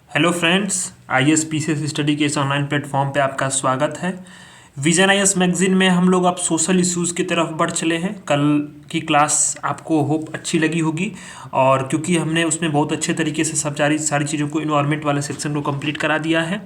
Hello friends, IAS PCS study के इस online platform पे आपका स्वागत है। विजन आईएएस मैगजीन में हम लोग अब सोशल इश्यूज़ की तरफ बढ़ चले हैं। कल की क्लास आपको होप अच्छी लगी होगी, और क्योंकि हमने उसमें बहुत अच्छे तरीके से सब सारी चीज़ों को इन्वायरमेंट वाले सेक्शन को कंप्लीट करा दिया है।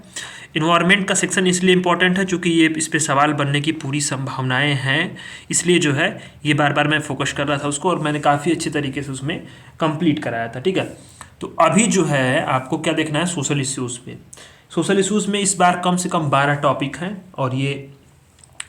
इन्वायरमेंट का सेक्शन इसलिए इम्पोर्टेंट है क्योंकि ये इस पर सवाल बनने की पूरी संभावनाएँ हैं, इसलिए जो है ये बार बार मैं फोकस कर रहा था उसको, और मैंने काफ़ी अच्छे तरीके से उसमें कंप्लीट कराया था। ठीक है, तो अभी जो है आपको क्या देखना है सोशल इश्यूज़ पे। सोशल इश्यूज़ में इस बार कम से कम 12 टॉपिक हैं, और ये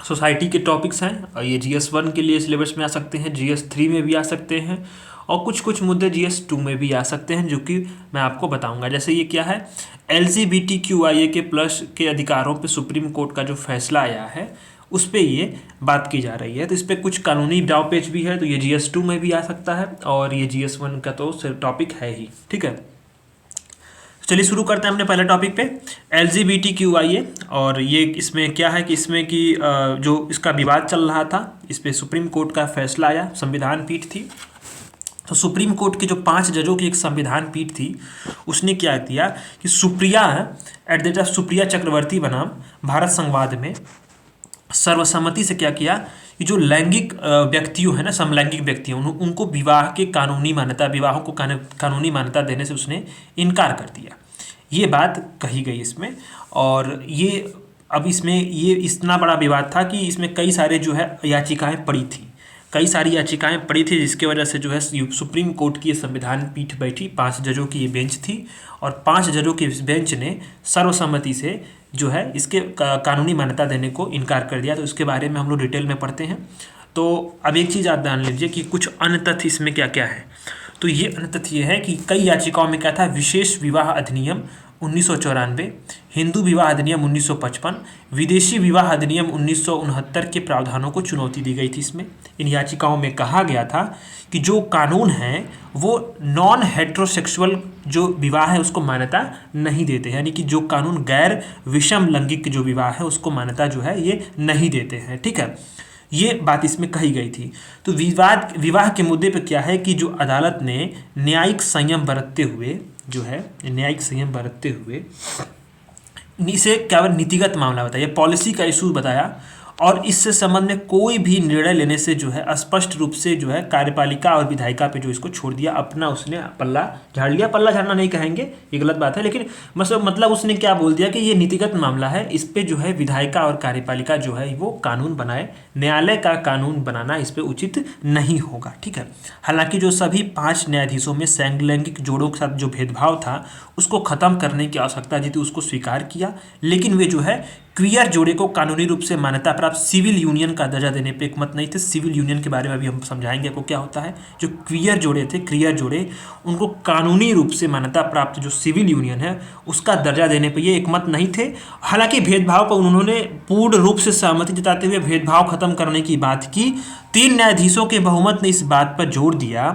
सोसाइटी के टॉपिक्स हैं, और ये GS1 के लिए सिलेबस में आ सकते हैं, GS3 में भी आ सकते हैं, और कुछ कुछ मुद्दे GS2 में भी आ सकते हैं, जो कि मैं आपको बताऊंगा। जैसे ये क्या है, LGBTQIA के प्लस के अधिकारों पे सुप्रीम कोर्ट का जो फैसला आया है उस पर ये बात की जा रही है। तो इस पर कुछ कानूनी दाव पेच भी है, तो ये GS2 में भी आ सकता है, और ये GS1 का तो टॉपिक है ही। ठीक है, चलिए शुरू करते हैं अपने पहले टॉपिक पे, LGBTQIA। और ये इसमें क्या है कि इसमें कि जो इसका विवाद चल रहा था, इस पर सुप्रीम कोर्ट का फैसला आया, संविधान पीठ थी। तो सुप्रीम कोर्ट के जो 5 जजों की एक संविधान पीठ थी, उसने क्या किया कि Supriya at the rate of Supriya Chakraborty बनाम भारत संवाद में सर्वसम्मति से क्या किया कि जो लैंगिक व्यक्तियों है ना, समलैंगिक व्यक्तियों, उनको विवाह के कानूनी मान्यता, विवाहों को कानूनी मान्यता देने से उसने इनकार कर दिया। ये बात कही गई इसमें। और ये अब इसमें ये इतना बड़ा विवाद था कि इसमें कई सारे जो है याचिकाएं पड़ी थी, कई सारी याचिकाएं पड़ी थी, जिसके वजह से जो है सुप्रीम कोर्ट की संविधान पीठ बैठी, 5 जजों की ये बेंच थी, और 5 जजों की इस बेंच ने सर्वसम्मति से जो है इसके कानूनी मान्यता देने को इनकार कर दिया। तो इसके बारे में हम लोग डिटेल में पढ़ते हैं। तो अब एक चीज़ आप जान लीजिए कि कुछ अन्य तथ्य इसमें क्या क्या है। तो ये अन्य तथ्य है कि कई याचिकाओं में क्या था, विशेष विवाह अधिनियम 1994, हिंदू विवाह अधिनियम 1955, विदेशी विवाह अधिनियम 1969 के प्रावधानों को चुनौती दी गई थी। इसमें इन याचिकाओं में कहा गया था कि जो कानून है वो नॉन हेट्रोसेक्सुअल जो विवाह है उसको मान्यता नहीं देते हैं, यानी कि जो कानून गैर विषम लैंगिक जो विवाह है उसको मान्यता जो है ये नहीं देते हैं। ठीक है, ये बात इसमें कही गई थी। तो विवाह के मुद्दे पर क्या है कि जो अदालत ने न्यायिक संयम बरतते हुए जो है, न्यायिक संयम बरतते हुए इसे क्या नीतिगत मामला बताया, पॉलिसी का इशू बताया, और इससे संबंध में कोई भी निर्णय लेने से जो है स्पष्ट रूप से जो है कार्यपालिका और विधायिका पे जो इसको छोड़ दिया, अपना उसने पल्ला झाड़ लिया। पल्ला झाड़ना नहीं कहेंगे, ये गलत बात है, लेकिन मतलब उसने क्या बोल दिया कि ये नीतिगत मामला है, इस पे जो है विधायिका और कार्यपालिका जो है वो कानून बनाए, न्यायालय का कानून बनाना इस पे उचित नहीं होगा। ठीक है, हालांकि जो सभी 5 न्यायाधीशों में समलैंगिक जोड़ों के साथ जो भेदभाव था उसको खत्म करने की आवश्यकता जी थी, उसको स्वीकार किया, लेकिन वे जो है क्वियर जोड़े को कानूनी रूप से मान्यता प्राप्त सिविल यूनियन का दर्जा देने पे एकमत नहीं थे। सिविल यूनियन के बारे में अभी हम समझाएंगे आपको क्या होता है। जो क्वियर जोड़े थे, क्वियर जोड़े, उनको कानूनी रूप से मान्यता प्राप्त जो सिविल यूनियन है उसका दर्जा देने पे ये एकमत नहीं थे। हालांकि भेदभाव पर उन्होंने पूर्ण रूप से सहमति जताते हुए भेदभाव खत्म करने की बात की। 3 न्यायाधीशों के बहुमत ने इस बात पर जोर दिया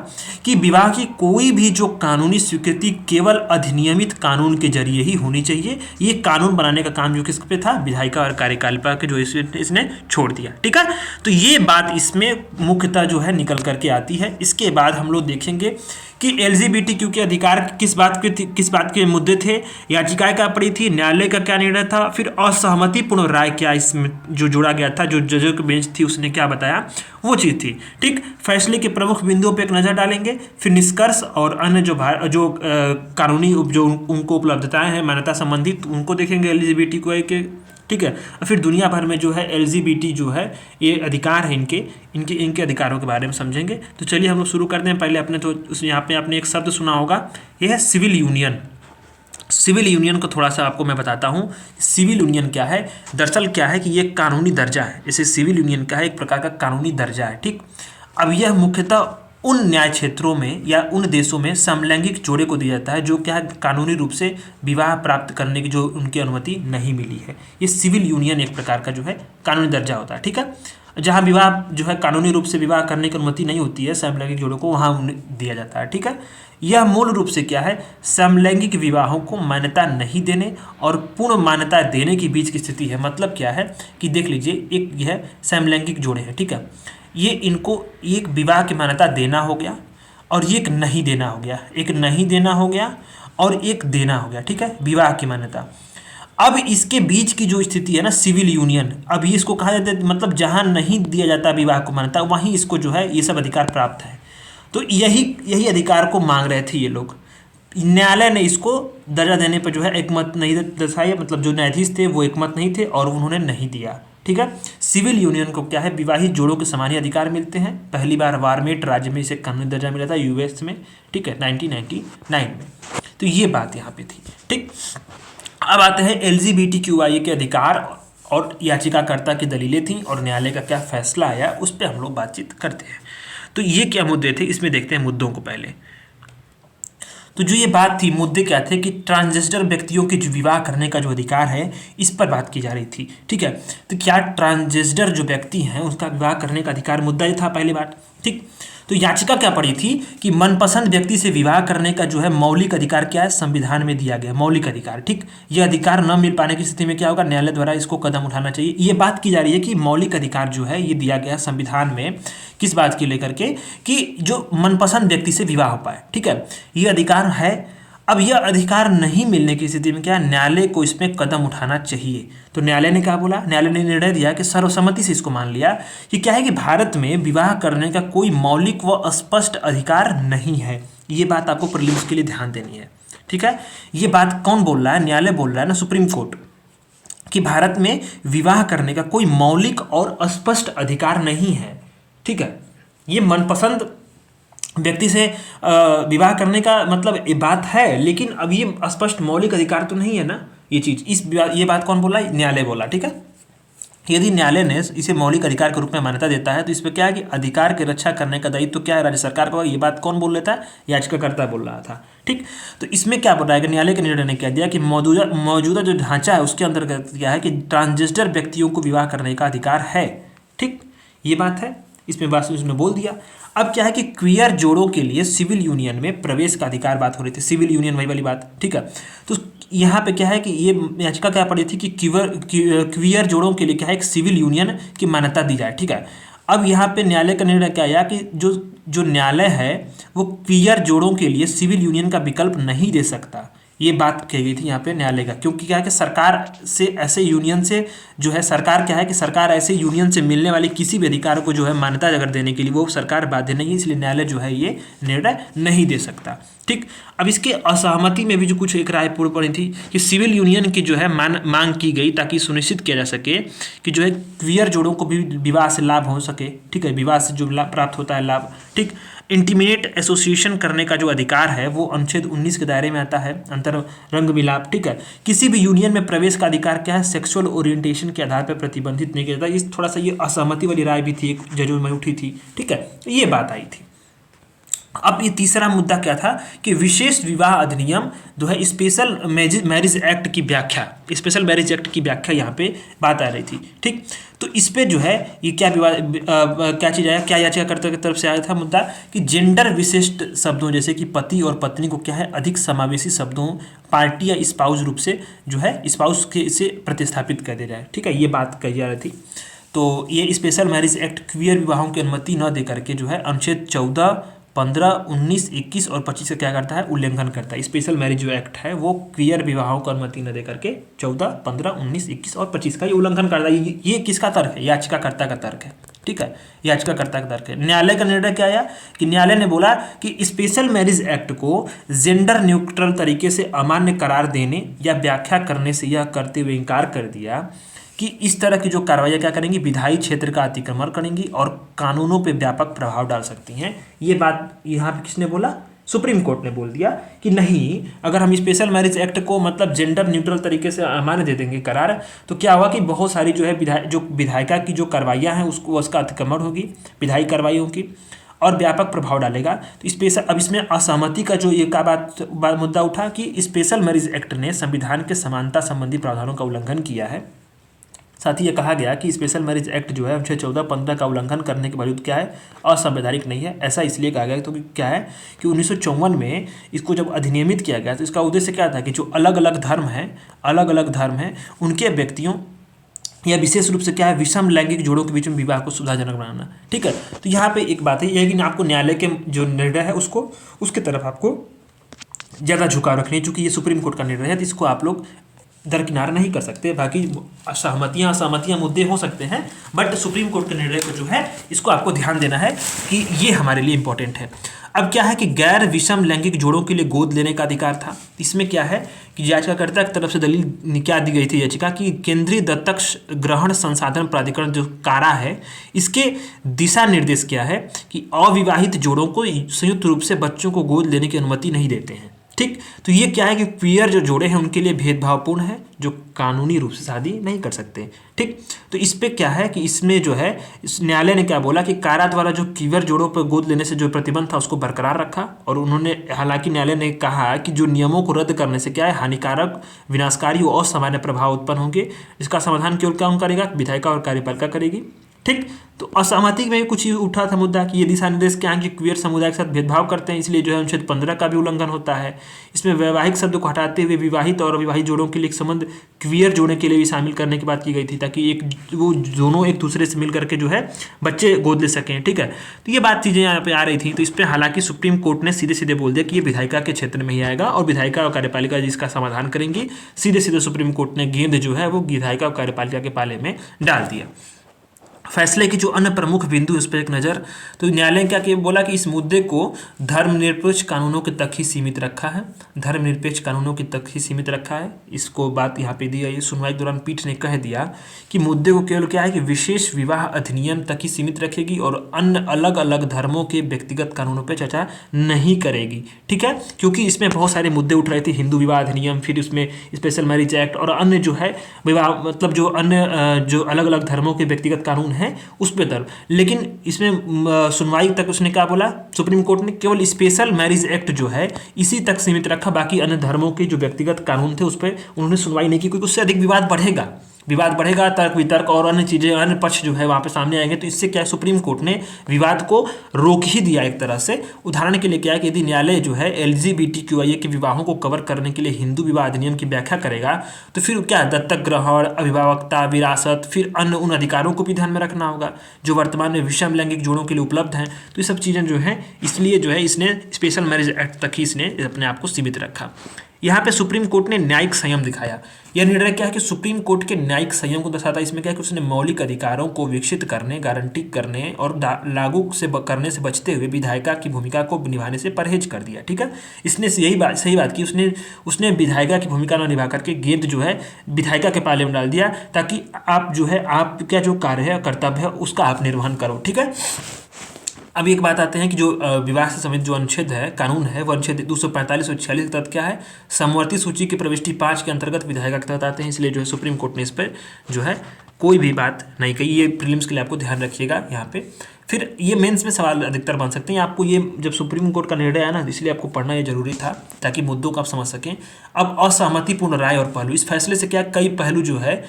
कि विवाह की कोई भी जो कानूनी स्वीकृति केवल अधिनियमित कानून के जरिए ही होनी चाहिए। ये कानून बनाने का काम जो किस पे था, विधायिका और कार्यपालिका के, जो इसने छोड़ दिया। ठीक है, तो ये बात इसमें मुख्यतः जो है निकल करके आती है। इसके बाद हम लोग देखेंगे कि LGBTQ के अधिकार किस बात के मुद्दे थे, याचिकाएं क्या पड़ी थी, न्यायालय का क्या निर्णय था, फिर असहमतिपूर्ण राय क्या इसमें जो जोड़ा गया था, जो जजों की बेंच थी उसने क्या बताया, वो चीज़ थी। ठीक, फैसले के प्रमुख बिंदुओं पे एक नज़र डालेंगे, फिर निष्कर्ष और अन्य जो कानूनी जो उनको उपलब्धताएं हैं मान्यता संबंधित उनको देखेंगे LGBTQ के। ठीक है, और फिर दुनिया भर में जो है LGBT जो है ये अधिकार है, इनके अधिकारों के बारे में समझेंगे। तो चलिए हम लोग शुरू करते हैं। पहले अपने तो यहाँ पे आपने एक शब्द सुना होगा, ये है सिविल यूनियन। सिविल यूनियन को थोड़ा सा आपको मैं बताता हूँ। सिविल यूनियन क्या है, दरअसल क्या है कि ये कानूनी दर्जा है। जैसे सिविल यूनियन क्या है, एक प्रकार का कानूनी दर्जा है। ठीक, अब यह मुख्यतः उन न्याय क्षेत्रों में या उन देशों में समलैंगिक जोड़े को दिया जाता है जो क्या है कानूनी रूप से विवाह प्राप्त करने की जो उनकी अनुमति नहीं मिली है। ये सिविल यूनियन एक प्रकार का जो है कानूनी दर्जा होता है। ठीक है, जहाँ विवाह जो है कानूनी रूप से विवाह करने की अनुमति नहीं होती है समलैंगिक जोड़ों को, वहाँ दिया जाता है। ठीक है, यह मूल रूप से क्या है, समलैंगिक विवाहों को मान्यता नहीं देने और पूर्ण मान्यता देने के बीच की स्थिति है। मतलब क्या है कि देख लीजिए, एक यह समलैंगिक जोड़े हैं। ठीक है, ये इनको एक विवाह की मान्यता देना हो गया और ये एक नहीं देना हो गया, एक नहीं देना हो गया और एक देना हो गया, ठीक है, विवाह की मान्यता। अब इसके बीच की जो स्थिति है ना, सिविल यूनियन, अब ये इसको कहा जाता है, मतलब जहां नहीं दिया जाता विवाह को मान्यता वहीं इसको जो है ये सब अधिकार प्राप्त है। तो यही यही अधिकार को मांग रहे थे ये लोग। न्यायालय ने इसको दर्जा देने पर जो है एकमत नहीं दर्शाया, मतलब जो न्यायाधीश थे वो एकमत नहीं थे और उन्होंने नहीं दिया, ठीक है। सिविल यूनियन को क्या है, विवाहित जोड़ों के समान ही अधिकार मिलते हैं। पहली बार वारमेट राज्य में इसे कानूनी दर्जा मिला था, यूएस में, ठीक है, 1999 में। तो ये बात यहाँ पे थी, ठीक। अब आते हैं LGBTQIA के अधिकार और याचिकाकर्ता की दलीलें थी और न्यायालय का क्या फैसला आया, उस पर हम लोग बातचीत करते हैं। तो ये क्या मुद्दे थे, इसमें देखते हैं मुद्दों को पहले। तो जो ये बात थी, मुद्दे क्या थे कि ट्रांसजेंडर व्यक्तियों के जो विवाह करने का जो अधिकार है, इस पर बात की जा रही थी, ठीक है। तो क्या ट्रांसजेंडर जो व्यक्ति हैं उसका विवाह करने का अधिकार, मुद्दा ये था पहली बात, ठीक। तो याचिका क्या पड़ी थी कि मनपसंद व्यक्ति से विवाह करने का जो है मौलिक अधिकार क्या है, संविधान में दिया गया मौलिक अधिकार, ठीक। ये अधिकार न मिल पाने की स्थिति में क्या होगा, न्यायालय द्वारा इसको कदम उठाना चाहिए। ये बात की जा रही है कि मौलिक अधिकार जो है ये दिया गया संविधान में, किस बात की लेकर के, कि जो मनपसंद व्यक्ति से विवाह हो पाए, ठीक है, ये अधिकार है। अब यह अधिकार नहीं मिलने की स्थिति में क्या है, न्यायालय को इसमें कदम उठाना चाहिए। तो न्यायालय ने क्या बोला, न्यायालय ने निर्णय दिया कि सर्वसम्मति से इसको मान लिया कि क्या है कि भारत में विवाह करने का कोई मौलिक व स्पष्ट अधिकार नहीं है। ये बात आपको प्रीलिम्स के लिए ध्यान देनी है, ठीक है। ये बात कौन बोल रहा है, न्यायालय बोल रहा है ना, सुप्रीम कोर्ट, कि भारत में विवाह करने का कोई मौलिक और स्पष्ट अधिकार नहीं है, ठीक है। ये मनपसंद व्यक्ति से विवाह करने का मतलब ये बात है, लेकिन अब ये स्पष्ट मौलिक अधिकार तो नहीं है ना, ये चीज, ये बात कौन बोला, न्यायालय बोला, ठीक है। यदि न्यायालय ने इसे मौलिक अधिकार के रूप में मान्यता देता है तो इस पर क्या है कि अधिकार की रक्षा करने का दायित्व तो क्या है, राज्य सरकार का। ये बात कौन बोल लेता है, याचिकाकर्ता बोल रहा था, ठीक। तो इसमें क्या बताया कि न्यायालय के निर्णय ने कह दिया कि मौजूदा जो ढांचा है उसके अंतर्गत क्या है कि ट्रांसजेंडर व्यक्तियों को विवाह करने का अधिकार है, ठीक। ये बात है, इसमें बात उसने बोल दिया। अब क्या है कि क्वियर जोड़ों के लिए सिविल यूनियन में प्रवेश का अधिकार, बात हो रही थी, सिविल यूनियन वही वाली बात, ठीक है। तो यहाँ पे क्या है कि ये याचिका क्या पड़ी थी कि क्वियर जोड़ों के लिए क्या है, एक सिविल यूनियन की मान्यता दी जाए, ठीक है। अब यहाँ पे न्यायालय का निर्णय क्या आया कि जो न्यायालय है वो क्वियर जोड़ों के लिए सिविल यूनियन का विकल्प नहीं दे सकता। ये बात कही गई थी यहाँ पे न्यायालय का, क्योंकि क्या है कि सरकार से ऐसे यूनियन से जो है, सरकार क्या है कि सरकार ऐसे यूनियन से मिलने वाले किसी भी अधिकार को जो है मान्यता अगर देने के लिए वो सरकार बाध्य नहीं है, इसलिए न्यायालय जो है ये निर्णय नहीं दे सकता, ठीक। अब इसके असहमति में भी जो कुछ एक राय पूर्व पड़ी थी कि सिविल यूनियन की जो है मांग की गई ताकि सुनिश्चित किया जा सके कि जो है क्वियर जोड़ों को भी विवाह से लाभ हो सके, ठीक है, विवाह से जो लाभ प्राप्त होता है लाभ, ठीक। इंटीमेट एसोसिएशन करने का जो अधिकार है वो अनुच्छेद 19 के दायरे में आता है, अंतर रंग मिलाप, ठीक है। किसी भी यूनियन में प्रवेश का अधिकार क्या है, सेक्सुअल ओरिएंटेशन के आधार पर प्रतिबंधित नहीं किया जाता। इस थोड़ा सा ये असहमति वाली राय भी थी, एक जजों में उठी थी, ठीक है, तो ये बात आई थी। अब ये तीसरा मुद्दा क्या था कि विशेष विवाह अधिनियम जो है, स्पेशल मैरिज एक्ट की व्याख्या, स्पेशल मैरिज एक्ट की व्याख्या यहाँ पे बात आ रही थी, ठीक। तो इस पे जो है ये क्या विवाद, क्या चीज़ आया, क्या याचिकाकर्ता की तरफ से आया था मुद्दा कि जेंडर विशिष्ट शब्दों जैसे कि पति और पत्नी को क्या है अधिक समावेशी शब्दों पार्टी या स्पाउस रूप से जो है स्पाउस के से प्रतिस्थापित कर दिया जाए, ठीक है, ये बात कही जा रही थी। तो ये स्पेशल मैरिज एक्ट क्वियर विवाहों की अनुमति न दे करके जो है अनुच्छेद 14, 15, 19, 21 और 25 का क्या करता है, उल्लंघन करता है। स्पेशल मैरिज जो एक्ट है वो क्वियर विवाहों को अनुमति न दे करके 14, 15, 19, 21 और 25 का ये उल्लंघन करता है। ये किसका तर्क है, याचिकाकर्ता का तर्क है, ठीक है, याचिकाकर्ता का तर्क है। न्यायालय का निर्णय क्या आया कि न्यायालय ने बोला कि स्पेशल मैरिज एक्ट को जेंडर न्यूट्रल तरीके से अमान्य करार देने या व्याख्या करने से यह करते हुए इनकार कर दिया कि इस तरह की जो कार्रवाइयाँ क्या करेंगी, विधायी क्षेत्र का अतिक्रमण करेंगी और कानूनों पे व्यापक प्रभाव डाल सकती हैं। ये बात यहाँ पे किसने बोला, सुप्रीम कोर्ट ने बोल दिया कि नहीं, अगर हम स्पेशल मैरिज एक्ट को मतलब जेंडर न्यूट्रल तरीके से अमान्य दे देंगे करार, तो क्या होगा कि बहुत सारी जो है विधायिका की जो कार्रवाइयाँ हैं उसका अतिक्रमण होगी, विधायी कार्रवाई होगी और व्यापक प्रभाव डालेगा। तो स्पेशल, अब इसमें असहमति का जो ये का मुद्दा उठा कि स्पेशल मैरिज एक्ट ने संविधान के समानता संबंधी प्रावधानों का उल्लंघन किया है। साथ ही ये कहा गया कि स्पेशल मैरिज एक्ट जो है अनुच्छेद 14, 15 का उल्लंघन करने के बावजूद क्या है, असंवैधानिक नहीं है। ऐसा इसलिए कहा गया तो क्या है कि 1954 में इसको जब अधिनियमित किया गया तो इसका उद्देश्य क्या था कि जो अलग अलग धर्म हैं उनके व्यक्तियों या विशेष रूप से क्या है विषम लैंगिक जोड़ों के बीच में विवाह को सुविधाजनक बनाना, ठीक है। तो यहाँ पे एक बात है, लेकिन आपको न्यायालय के जो निर्णय है उसके तरफ आपको ज़्यादा झुकाव रखनी है, चूँकि ये सुप्रीम कोर्ट का निर्णय है तो इसको आप लोग दरकिनार नहीं कर सकते। बाकी असहमतियाँ मुद्दे हो सकते हैं, बट सुप्रीम कोर्ट के निर्णय को जो है इसको आपको ध्यान देना है कि ये हमारे लिए इंपॉर्टेंट है। अब क्या है कि गैर विषम लैंगिक जोड़ों के लिए गोद लेने का अधिकार था। इसमें क्या है कि याचिकाकर्ता की तरफ से दलील क्या दी गई थी याचिका कि केंद्रीय दत्तक ग्रहण संसाधन प्राधिकरण जो कारा है, इसके दिशा निर्देश क्या है कि अविवाहित जोड़ों को संयुक्त रूप से बच्चों को गोद लेने की अनुमति नहीं देते हैं। ठीक, तो ये क्या है कि क्वियर जो जोड़े हैं उनके लिए भेदभावपूर्ण है, जो कानूनी रूप से शादी नहीं कर सकते। ठीक, तो इस पे क्या है कि इसमें जो है इस न्यायालय ने क्या बोला कि कारा द्वारा जो क्वियर जोड़ों पर गोद लेने से जो प्रतिबंध था उसको बरकरार रखा, और उन्होंने हालांकि न्यायालय ने कहा कि जो नियमों को रद्द करने से क्या है हानिकारक, विनाशकारी और असामान्य प्रभाव उत्पन्न होंगे। इसका समाधान केवल कौन करेगा? विधायिका और कार्यपालिका करेगी। ठीक, तो असहमति में कुछ ही उठा था मुद्दा कि ये दिशा निर्देश क्या है कि क्वियर समुदाय के साथ भेदभाव करते हैं, इसलिए जो है अनुच्छेद 15 का भी उल्लंघन होता है। इसमें वैवाहिक शब्द को हटाते हुए विवाहित और अविवाहित जोड़ों के लिए एक संबंध क्वियर जोड़ने के लिए भी शामिल करने की बात की गई थी, ताकि वो दोनों एक दूसरे से मिल करके जो है बच्चे गोद ले सकें। ठीक है, तो ये बात चीज़ें यहाँ पे आ रही थी, तो इस पर हालांकि सुप्रीम कोर्ट ने सीधे सीधे बोल दिया कि ये विधायिका के क्षेत्र में ही आएगा, और विधायिका और कार्यपालिका जिसका समाधान करेंगी। सीधे सीधे सुप्रीम कोर्ट ने गेंद जो है वो विधायिका और कार्यपालिका के पाले में डाल दिया। फैसले की जो अन्य प्रमुख बिंदु इस पर एक नज़र, तो न्यायालय क्या कि बोला कि इस मुद्दे को धर्मनिरपेक्ष कानूनों के तक ही सीमित रखा है, धर्मनिरपेक्ष कानूनों के तक ही सीमित रखा है। इसको बात यहाँ पे दी गई। सुनवाई के दौरान पीठ ने कह दिया कि मुद्दे को केवल क्या है कि विशेष विवाह अधिनियम तक ही सीमित रखेगी और अन्य अलग अलग धर्मों के व्यक्तिगत कानूनों पर चर्चा नहीं करेगी। ठीक है, क्योंकि इसमें बहुत सारे मुद्दे उठ रहे थे, हिंदू विवाह अधिनियम, फिर उसमें स्पेशल मैरिज एक्ट और अन्य जो है विवाह, मतलब जो अन्य जो अलग अलग धर्मों के व्यक्तिगत कानून है उस पे दर। लेकिन इसमें सुनवाई तक उसने क्या बोला, सुप्रीम कोर्ट ने केवल स्पेशल मैरिज एक्ट जो है इसी तक सीमित रखा, बाकी अन्य धर्मों के जो व्यक्तिगत कानून थे उस पर उन्होंने सुनवाई नहीं की, क्योंकि उससे अधिक विवाद बढ़ेगा, तर्क वितर्क और अन्य चीज़ें, अन्य पक्ष जो है वहाँ पे सामने आएंगे। तो इससे क्या है, सुप्रीम कोर्ट ने विवाद को रोक ही दिया एक तरह से। उदाहरण के लिए क्या है कि यदि न्यायालय जो है LGBTQIA के विवाहों को कवर करने के लिए हिंदू विवाह अधिनियम की व्याख्या करेगा, तो फिर क्या दत्तक ग्रहण, अभिभावकता, विरासत, फिर अन्य उन अधिकारों को भी ध्यान में रखना होगा जो वर्तमान में विषम लैंगिक जोड़ों के लिए उपलब्ध हैं। तो ये सब चीज़ें जो हैं, इसलिए जो है इसने स्पेशल मैरिज एक्ट तक ही इसने अपने आप को सीमित रखा। यहाँ पे सुप्रीम कोर्ट ने न्यायिक संयम दिखाया। यह निर्णय क्या है कि सुप्रीम कोर्ट के न्यायिक संयम को दर्शाता है। इसमें क्या है कि उसने मौलिक अधिकारों को विकसित करने, गारंटी करने और लागू से करने से बचते हुए विधायिका की भूमिका को निभाने से परहेज कर दिया। ठीक है, इसने यही बात, सही बात की, उसने विधायिका की भूमिका न निभा करके गेंद जो है विधायिका के पाले में डाल दिया, ताकि आप जो है आपका जो कार्य है, कर्तव्य है, उसका आप निर्वहन करो। ठीक है, अब एक बात आते हैं कि जो विवाह से संबंधित जो अनुच्छेद है, कानून है, वो अनुच्छेद 245 और 46 के तहत क्या है, समवर्ती सूची की प्रविष्टि 5 के अंतर्गत विधायिका के तहत आते हैं। इसलिए जो है सुप्रीम कोर्ट ने इस पर जो है कोई भी बात नहीं कही। ये प्रीलिम्स के लिए आपको ध्यान रखिएगा यहाँ पे। फिर ये मेंस में सवाल अधिकतर बन सकते हैं। आपको ये जब सुप्रीम कोर्ट का निर्णय आया ना, इसलिए आपको पढ़ना ये जरूरी था ताकि मुद्दों को आप समझ सकें। अब असहमतिपूर्ण राय और पहलू, इस फैसले से क्या कई पहलू जो है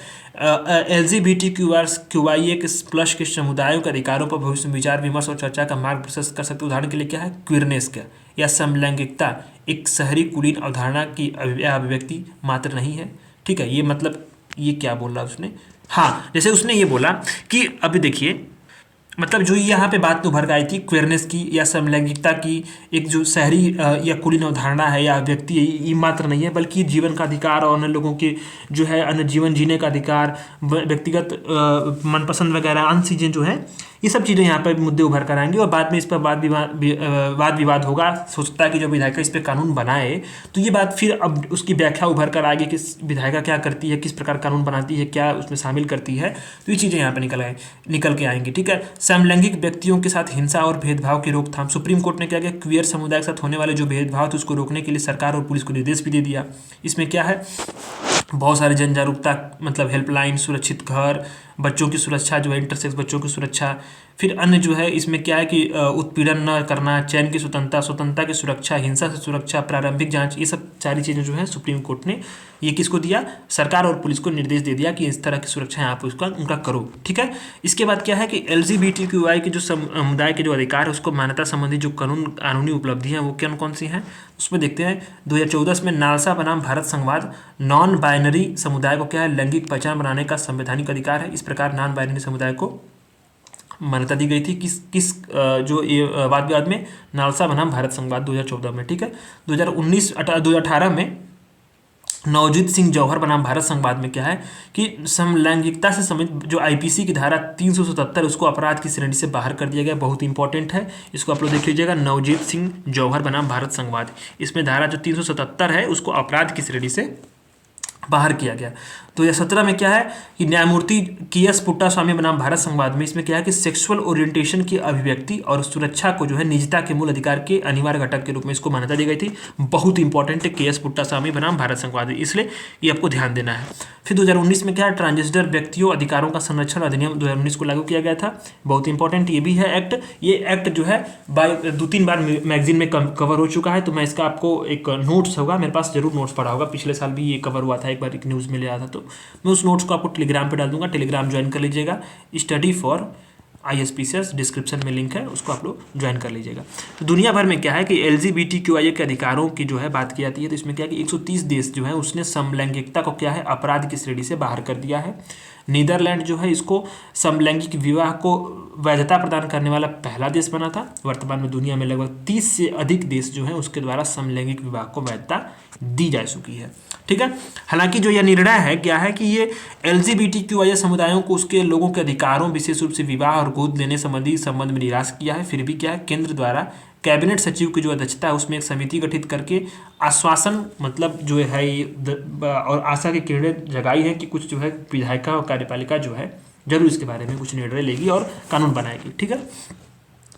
LGBTQIA प्लस के समुदायों के अधिकारों पर भविष्य में विचार विमर्श और चर्चा का मार्ग प्रशस्त कर सकते। उदाहरण के लिए क्या है, क्वियरनेस क्या या समलैंगिकता एक शहरी कुलीन अवधारणा की अभिव्यक्ति मात्र नहीं है। ठीक है, ये मतलब ये क्या बोल रहा है उसने, हाँ, जैसे उसने ये बोला कि अभी देखिए, मतलब जो यहाँ पे बात उभर कर आई थी क्वेयरनेस की या समलैंगिकता की, एक जो शहरी या कुलीन अवधारणा है या व्यक्ति है, ये मात्र नहीं है, बल्कि जीवन का अधिकार और अन्य लोगों के जो है अन्य जीवन जीने का अधिकार, व्यक्तिगत मनपसंद वगैरह अन्य चीज़ें जो हैं, ये सब चीज़ें यहाँ पर मुद्दे उभर कर आएंगे और बाद में इस पर वाद विवाद होगा। हो सकता है कि जो विधायिका इस पर कानून बनाए तो ये बात फिर अब उसकी व्याख्या उभर कर आएगी कि विधायिका क्या करती है, किस प्रकार कानून बनाती है, क्या उसमें शामिल करती है, तो ये चीज़ें यहाँ पर निकल के आएंगी। ठीक है, समलैंगिक व्यक्तियों के साथ हिंसा और भेदभाव की रोकथाम, सुप्रीम कोर्ट ने क्या किया, क्वियर समुदाय के साथ होने वाले जो भेदभाव थे उसको रोकने के लिए सरकार और पुलिस को निर्देश भी दे दिया। इसमें क्या है, बहुत सारे जन जागरूकता, मतलब हेल्पलाइन, सुरक्षित घर, बच्चों की सुरक्षा जो है, इंटरसेक्स बच्चों की सुरक्षा, फिर अन्य जो है इसमें क्या है कि उत्पीड़न न करना, चयन की स्वतंत्रता की सुरक्षा, हिंसा से सुरक्षा, प्रारंभिक जांच, ये सब सारी चीज़ें जो है सुप्रीम कोर्ट ने ये किसको दिया, सरकार और पुलिस को निर्देश दे दिया कि इस तरह की सुरक्षा आप उसका उनका करो। ठीक है, इसके बाद क्या है कि LGBTQI के जो समुदाय के जो अधिकार है उसको मान्यता संबंधी जो कानूनी उपलब्धियाँ वो कौन सी हैं, उसमें देखते हैं 2014 में नालसा बनाम भारत संघवाद, नॉन बाइनरी समुदाय को क्या है लैंगिक पहचान बनाने का संवैधानिक अधिकार है। इस प्रकार नॉन बाइनरी समुदाय को मान्यता दी गई थी किस जो ये वाद विवाद में, नालसा बनाम भारत संघवाद 2014 में। ठीक है, 2018 में नवजीत सिंह जौहर बनाम भारत संघवाद में क्या है कि समलैंगिकता से संबंधित जो आईपीसी की धारा 377 उसको अपराध की श्रेणी से बाहर कर दिया गया। बहुत इंपॉर्टेंट है, इसको आप लोग देख लीजिएगा। नवजीत सिंह जौहर बनाम भारत संघवाद, इसमें धारा जो 377 है उसको अपराध की श्रेणी से बाहर किया गया। 2017 में क्या है कि न्यायमूर्ति के.एस. पुट्टास्वामी बनाम भारत संघवाद में इसमें क्या है कि सेक्सुअल ओरिएंटेशन की अभिव्यक्ति और सुरक्षा को जो है निजता के मूल अधिकार के अनिवार्य घटक के रूप में इसको मान्यता दी गई थी। बहुत इंपॉर्टेंट है के.एस. पुट्टास्वामी बनाम भारत संघवाद, इसलिए ये आपको ध्यान देना है। फिर 2019 में क्या है, ट्रांसजेंडर व्यक्तियों अधिकारों का संरक्षण अधिनियम 2019 को लागू किया गया था। बहुत इंपॉर्टेंट ये भी है एक्ट। ये एक्ट जो है 2-3 बार मैगजीन में कवर हो चुका है, तो मैं इसका आपको एक नोट्स होगा, मेरे पास जरूर नोट्स पड़ा होगा, पिछले साल भी ये कवर हुआ था, एक बार एक न्यूज़ में ले आया था, तो मैं उस नोट्स को आपको टेलीग्राम पे डाल दूंगा, टेलीग्राम ज्वाइन कर लीजिएगा। स्टडी फॉर ISPCS डिस्क्रिप्शन में लिंक है, उसको आप लोग ज्वाइन कर लीजिएगा। तो दुनिया भर में क्या है कि LGBTQIA के अधिकारों की जो है बात की जाती है, तो इसमें क्या है कि 130 देश जो है उसने समलैंगिकता को क्या है अपराध की श्रेणी से बाहर कर दिया है। नीदरलैंड जो है इसको समलैंगिक विवाह को वैधता प्रदान करने वाला पहला देश बना था। वर्तमान में दुनिया में लगभग 30 से अधिक देश जो है उसके द्वारा समलैंगिक विवाह को वैधता दी जा चुकी है। ठीक है, हालांकि जो यह निर्णय है क्या है कि ये LGBTQIA समुदायों को उसके लोगों के अधिकारों, विशेष रूप से विवाह और गोद लेने संबंधी संबंध में निराश किया है। फिर भी क्या है, केंद्र द्वारा कैबिनेट सचिव की जो अध्यक्षता है उसमें एक समिति गठित करके आश्वासन मतलब जो है ये और आशा की किरणें जगाई है कि कुछ जो है विधायिका और कार्यपालिका जो है जरूर इसके बारे में कुछ निर्णय लेगी और कानून बनाएगी। ठीक है,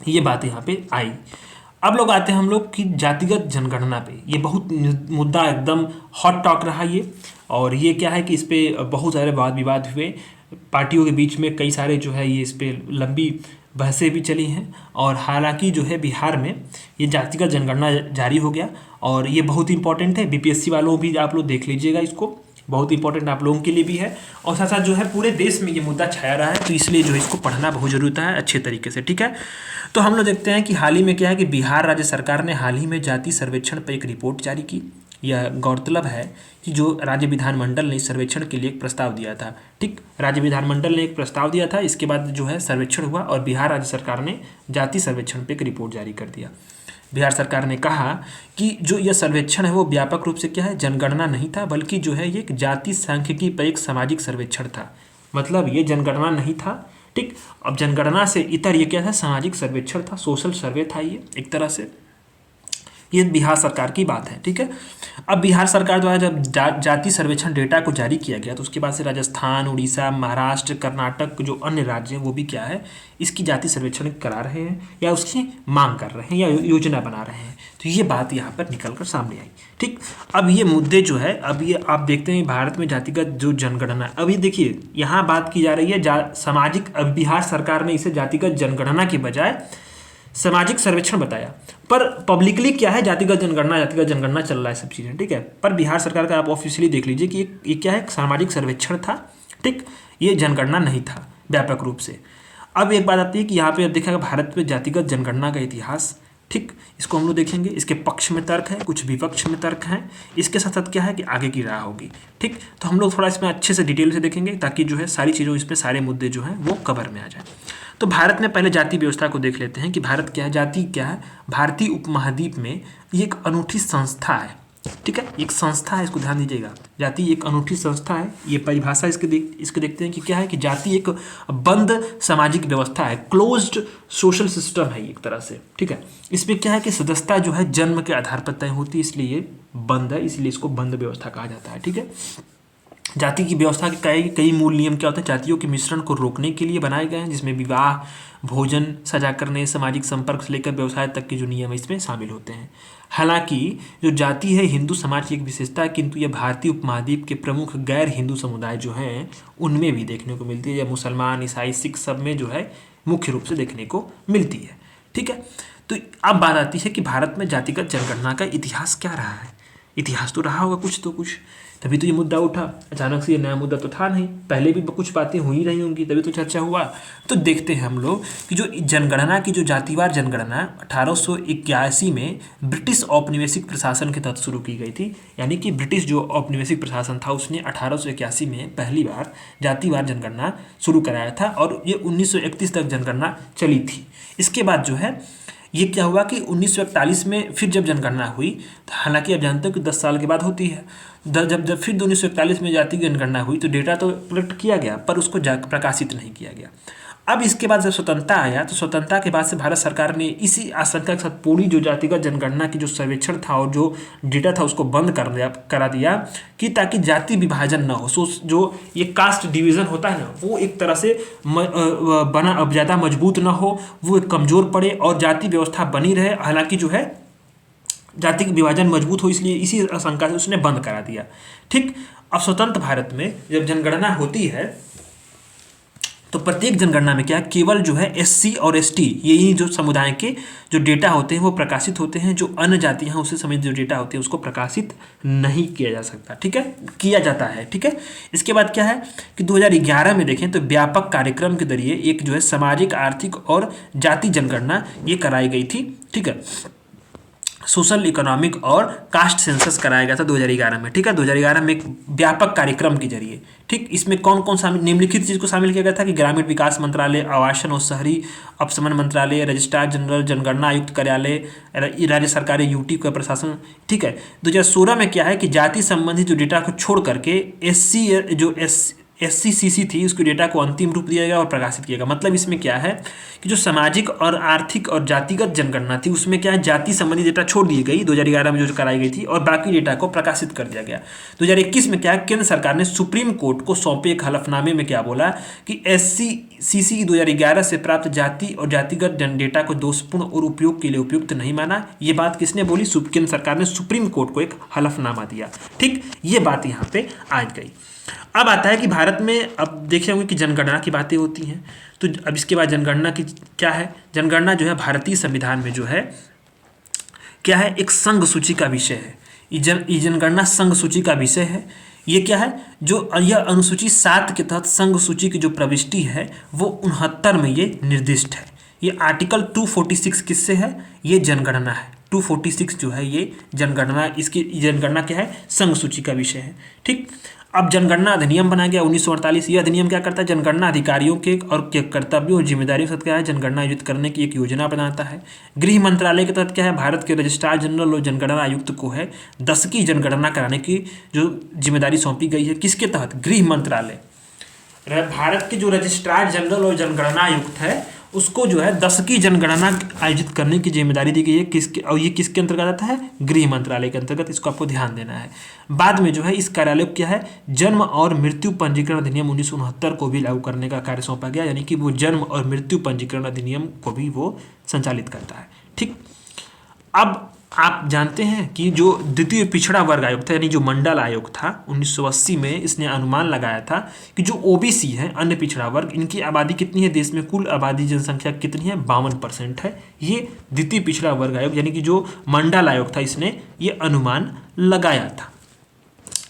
ये बात यहाँ पे आई। अब लोग आते हैं हम लोग की जातिगत जनगणना पे। ये बहुत मुद्दा एकदम हॉट टॉक रहा ये, और ये क्या है कि इस पे बहुत सारे वाद विवाद हुए पार्टियों के बीच में, कई सारे जो है ये इस पे लंबी बहसें भी चली हैं। और हालांकि जो है बिहार में ये जातिगत जनगणना जारी हो गया, और ये बहुत इंपॉर्टेंट है। BPSC वालों भी आप लोग देख लीजिएगा, इसको बहुत इंपॉर्टेंट आप लोगों के लिए भी है, और साथ साथ जो है पूरे देश में ये मुद्दा छाया रहा है, तो इसलिए जो इसको पढ़ना बहुत जरूरी होता है अच्छे तरीके से। ठीक है, तो हम लोग देखते हैं कि हाल ही में क्या है कि बिहार राज्य सरकार ने हाल ही में जाति सर्वेक्षण पर एक रिपोर्ट जारी की। यह गौरतलब है कि जो राज्य विधानमंडल ने इस सर्वेक्षण के लिए एक प्रस्ताव दिया था। ठीक, राज्य विधानमंडल ने एक प्रस्ताव दिया था, इसके बाद जो है सर्वेक्षण हुआ और बिहार राज्य सरकार ने जाति सर्वेक्षण पर एक रिपोर्ट जारी कर दिया। बिहार सरकार ने कहा कि जो यह सर्वेक्षण है वो व्यापक रूप से क्या है जनगणना नहीं था, बल्कि जो है ये एक जाति सांख्यिकी पर एक सामाजिक सर्वेक्षण था। मतलब ये जनगणना नहीं था। ठीक, अब जनगणना से इतर ये क्या था, सामाजिक सर्वेक्षण था, सोशल सर्वे था ये एक तरह से। ये बिहार सरकार की बात है। ठीक है, अब बिहार सरकार द्वारा जब जाति सर्वेक्षण डेटा को जारी किया गया तो उसके बाद से राजस्थान, उड़ीसा, महाराष्ट्र, कर्नाटक जो अन्य राज्य हैं वो भी क्या है इसकी जाति सर्वेक्षण करा रहे हैं या उसकी मांग कर रहे हैं या योजना बना रहे हैं। तो ये बात यहाँ पर निकल कर सामने आई। ठीक, अब ये मुद्दे जो है, अब ये आप देखते हैं भारत में जातिगत जो जनगणना, अब ये देखिए यहाँ बात की जा रही है सामाजिक, अब बिहार सरकार ने इसे जातिगत जनगणना के बजाय सामाजिक सर्वेक्षण बताया, पर पब्लिकली क्या है जातिगत जनगणना चल रहा है सब चीज़ें। ठीक है, पर बिहार सरकार का आप ऑफिशियली देख लीजिए कि ये क्या है, सामाजिक सर्वेक्षण था। ठीक, ये जनगणना नहीं था व्यापक रूप से। अब एक बात आती है कि यहाँ पे अब देखा भारत में जातिगत जनगणना का इतिहास। ठीक, इसको हम लोग देखेंगे, इसके पक्ष में तर्क है, कुछ विपक्ष में तर्क हैं, इसके साथ साथ क्या है कि आगे की राह होगी। ठीक, तो हम लोग थोड़ा इसमें अच्छे से डिटेल से देखेंगे ताकि जो है सारी चीज़ों इसमें सारे मुद्दे जो हैं वो कवर में आ जाए। तो भारत में पहले जाति व्यवस्था को देख लेते हैं कि भारत क्या है, जाति क्या है। भारतीय उपमहाद्वीप में ये एक अनूठी संस्था है। ठीक है, एक संस्था है, इसको ध्यान दीजिएगा। जाति एक अनूठी संस्था है। ये परिभाषा इसके देखते हैं कि क्या है कि जाति एक बंद सामाजिक व्यवस्था है, क्लोज्ड सोशल सिस्टम है एक तरह से। ठीक है, इसमें क्या है कि सदस्यता जो है जन्म के आधार पर तय होती है, इसलिए ये बंद है, इसलिए इसको बंद व्यवस्था कहा जाता है। ठीक है, जाति की व्यवस्था के कई मूल नियम क्या होते हैं, जातियों के मिश्रण को रोकने के लिए बनाए गए हैं, जिसमें विवाह, भोजन सजा करने, सामाजिक संपर्क से लेकर व्यवसाय तक के जो नियम है इसमें शामिल होते हैं। हालांकि जो जाति है हिंदू समाज की एक विशेषता है, किंतु यह भारतीय उपमहाद्वीप के प्रमुख गैर हिंदू समुदाय जो हैं उनमें भी देखने को मिलती है, या मुसलमान, ईसाई, सिख सब में जो है मुख्य रूप से देखने को मिलती है। ठीक है, तो अब बात आती है कि भारत में जातिगत जनगणना का इतिहास क्या रहा है। इतिहास तो रहा होगा कुछ तो कुछ, तभी तो ये मुद्दा उठा। अचानक से ये नया मुद्दा तो था नहीं, पहले भी कुछ बातें हो ही रही होंगी, तभी तो चर्चा हुआ। तो देखते हैं हम लोग कि जो जनगणना की जो जातिवार जनगणना 1881 में ब्रिटिश औपनिवेशिक प्रशासन के तहत शुरू की गई थी। यानी कि ब्रिटिश जो औपनिवेशिक प्रशासन था उसने 1881 में पहली बार जातिवार जनगणना शुरू कराया था और ये 1931 तक जनगणना चली थी। इसके बाद जो है ये क्या हुआ कि 1941 में फिर जब जनगणना हुई, तो हालांकि आप जानते हो कि 10 साल के बाद होती है, जब फिर 1941 में जाति की जनगणना हुई तो डेटा तो कलेक्ट किया गया पर उसको प्रकाशित नहीं किया गया। अब इसके बाद जब स्वतंत्रता आया तो स्वतंत्रता के बाद से भारत सरकार ने इसी आशंका के साथ पूरी जो जातिगत जनगणना की जो सर्वेक्षण था और जो डेटा था उसको बंद करा दिया कि ताकि जाति विभाजन ना हो। सो जो ये कास्ट डिवीजन होता है ना वो एक तरह से बना अब ज़्यादा मजबूत ना हो, वो एक कमज़ोर पड़े और जाति व्यवस्था बनी रहे। हालांकि जो है जाति विभाजन मजबूत हो, इसलिए इसी आशंका से उसने बंद करा दिया। ठीक, अब स्वतंत्र भारत में जब जनगणना होती है तो प्रत्येक जनगणना में क्या केवल जो है एससी और एसटी यही जो समुदाय के जो डेटा होते हैं वो प्रकाशित होते हैं। जो अन्य जातियां उससे संबंधित जो डेटा होते हैं उसको प्रकाशित नहीं किया जा सकता। ठीक है, किया जाता है। ठीक है, इसके बाद क्या है कि 2011 में देखें तो व्यापक कार्यक्रम के जरिए एक जो है सामाजिक, आर्थिक और जाति जनगणना ये कराई गई थी। ठीक है, सोशल, इकोनॉमिक और कास्ट सेंसस कराया गया था 2011 में। ठीक है, 2011 में एक व्यापक कार्यक्रम के जरिए। ठीक, इसमें कौन कौन शामिल, निम्नलिखित चीज़ को शामिल किया गया था कि ग्रामीण विकास मंत्रालय, आवासन और शहरी अपशमन मंत्रालय, रजिस्ट्रार जनरल, जनगणना आयुक्त कार्यालय, राज्य सरकारें, यूटी का प्रशासन। ठीक है, 2016 में क्या है कि जाति संबंधित जो डेटा को छोड़ करके SCCC थी उसके डेटा को अंतिम रूप दिया गया और प्रकाशित किया गया। मतलब इसमें क्या है कि जो सामाजिक और आर्थिक और जातिगत जनगणना थी उसमें क्या है जाति संबंधी डेटा छोड़ दी गई 2011 में जो कराई गई थी और बाकी डेटा को प्रकाशित कर दिया गया। 2021 में क्या है केंद्र सरकार ने सुप्रीम कोर्ट को सौंपे एक हलफनामे में क्या बोला कि SCCC 2011 से प्राप्त जाति और जातिगत डेटा को दोषपूर्ण और उपयोग के लिए उपयुक्त नहीं माना। ये बात किसने बोली? केंद्र सरकार ने सुप्रीम कोर्ट को एक हलफनामा दिया। ठीक, ये बात यहाँ पे आ गई। अब आता है कि भारत में अब देखे होंगे कि जनगणना की बातें होती हैं, तो अब इसके बाद जनगणना की क्या है, जनगणना जो है भारतीय संविधान में जो है क्या है एक संघ सूची का विषय है। ये जनगणना संघ सूची का विषय है। ये क्या है, जो यह अनुसूची 7 के तहत संघ सूची की जो प्रविष्टि है वो 69 में ये निर्दिष्ट है। ये आर्टिकल 246 किससे है? ये जनगणना है। 246 जो है ये जनगणना, इसकी जनगणना क्या है संघ सूची का विषय है। ठीक, अब जनगणना अधिनियम बना गया 1948। यह अधिनियम क्या करता है? जनगणना अधिकारियों के और कर्तव्यों और जिम्मेदारियों के साथ क्या है जनगणना आयोजित करने की एक योजना बनाता है। गृह मंत्रालय के तहत क्या है भारत के रजिस्ट्रार जनरल और जनगणना आयुक्त को है 10 की जनगणना कराने की जो जिम्मेदारी सौंपी गई है। किसके तहत? गृह मंत्रालय। भारत के जो रजिस्ट्रार जनरल और जनगणना आयुक्त है उसको जो है 10 की जनगणना आयोजित करने की जिम्मेदारी दी गई है। किसके, और ये किसके अंतर्गत आता है? गृह मंत्रालय के अंतर्गत। इसको आपको ध्यान देना है। बाद में जो है इस कार्यालय को क्या है जन्म और मृत्यु पंजीकरण अधिनियम 1969 को भी लागू करने का कार्य सौंपा गया। यानी कि वो जन्म और मृत्यु पंजीकरण अधिनियम को भी वो संचालित करता है। ठीक, अब आप जानते हैं कि जो द्वितीय पिछड़ा वर्ग आयोग था यानी जो मंडल आयोग था 1980 में इसने अनुमान लगाया था कि जो ओबीसी है अन्य पिछड़ा वर्ग, इनकी आबादी कितनी है देश में, कुल आबादी जनसंख्या कितनी है 52% है। ये द्वितीय पिछड़ा वर्ग आयोग यानी कि जो मंडल आयोग था इसने ये अनुमान लगाया था।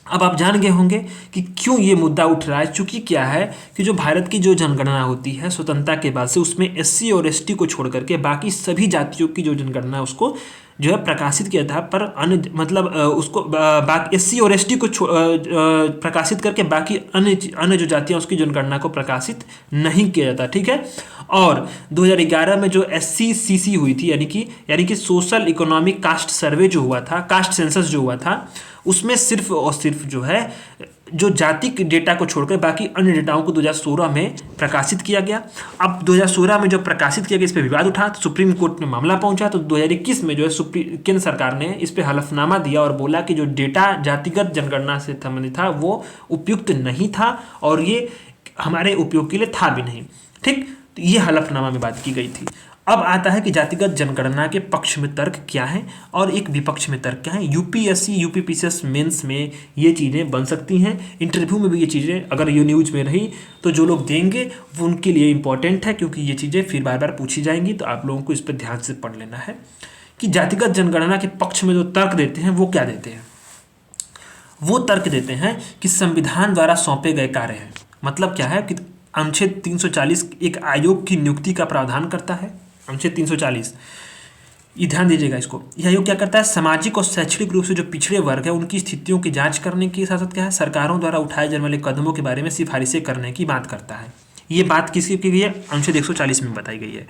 अब आप जान गए होंगे कि क्यों ये मुद्दा उठ रहा है। चूंकि क्या है कि जो भारत की जो जनगणना होती है स्वतंत्रता के बाद से उसमें SC और ST को छोड़ करके बाकी सभी जातियों की जो जनगणना है उसको जो है प्रकाशित किया था, पर अन्य मतलब उसको SC और ST को प्रकाशित करके बाकी अन्य जो जातियां उसकी जनगणना को प्रकाशित नहीं किया जाता। ठीक है, और 2011 में जो SCCC हुई थी यानी कि सोशल इकोनॉमिक कास्ट सर्वे जो हुआ था, कास्ट सेंसस जो हुआ था उसमें सिर्फ और सिर्फ जो है जो जाति के डेटा को छोड़कर बाकी अन्य डेटाओं को 2016 में प्रकाशित किया गया। अब 2016 में जो प्रकाशित किया गया इस पर विवाद उठा तो सुप्रीम कोर्ट में मामला पहुंचा, तो 2021 में जो है केंद्र सरकार ने इस पर हलफनामा दिया और बोला कि जो डेटा जातिगत जनगणना से संबंधित था वो उपयुक्त नहीं था और ये हमारे उपयोग के लिए था भी नहीं। ठीक, तो ये हलफनामा में बात की गई थी। अब आता है कि जातिगत जनगणना के पक्ष में तर्क क्या है और एक विपक्ष में तर्क क्या है। यूपीएससी यूपीपीसीएस मेंस में ये चीज़ें बन सकती हैं, इंटरव्यू में भी ये चीज़ें अगर ये न्यूज में रही तो जो लोग देंगे वो उनके लिए इंपॉर्टेंट है क्योंकि ये चीज़ें फिर बार बार पूछी जाएंगी। तो आप लोगों को इस पर ध्यान से पढ़ लेना है कि जातिगत जनगणना के पक्ष में जो तर्क देते हैं वो क्या देते हैं। वो तर्क देते हैं कि संविधान द्वारा सौंपे गए कार्य हैं। मतलब क्या है कि अनुच्छेद 340 एक आयोग की नियुक्ति का प्रावधान करता है। अनुच्छेद 340, ये ध्यान दीजिएगा इसको, यह आयोग क्या करता है, सामाजिक और शैक्षणिक रूप से जो पिछड़े वर्ग है उनकी स्थितियों की जांच करने के साथ साथ क्या है, सरकारों द्वारा उठाए जाने वाले कदमों के बारे में सिफारिशें करने की बात करता है। ये बात किसकी की गई है, अनुच्छेद 140 में बताई गई है।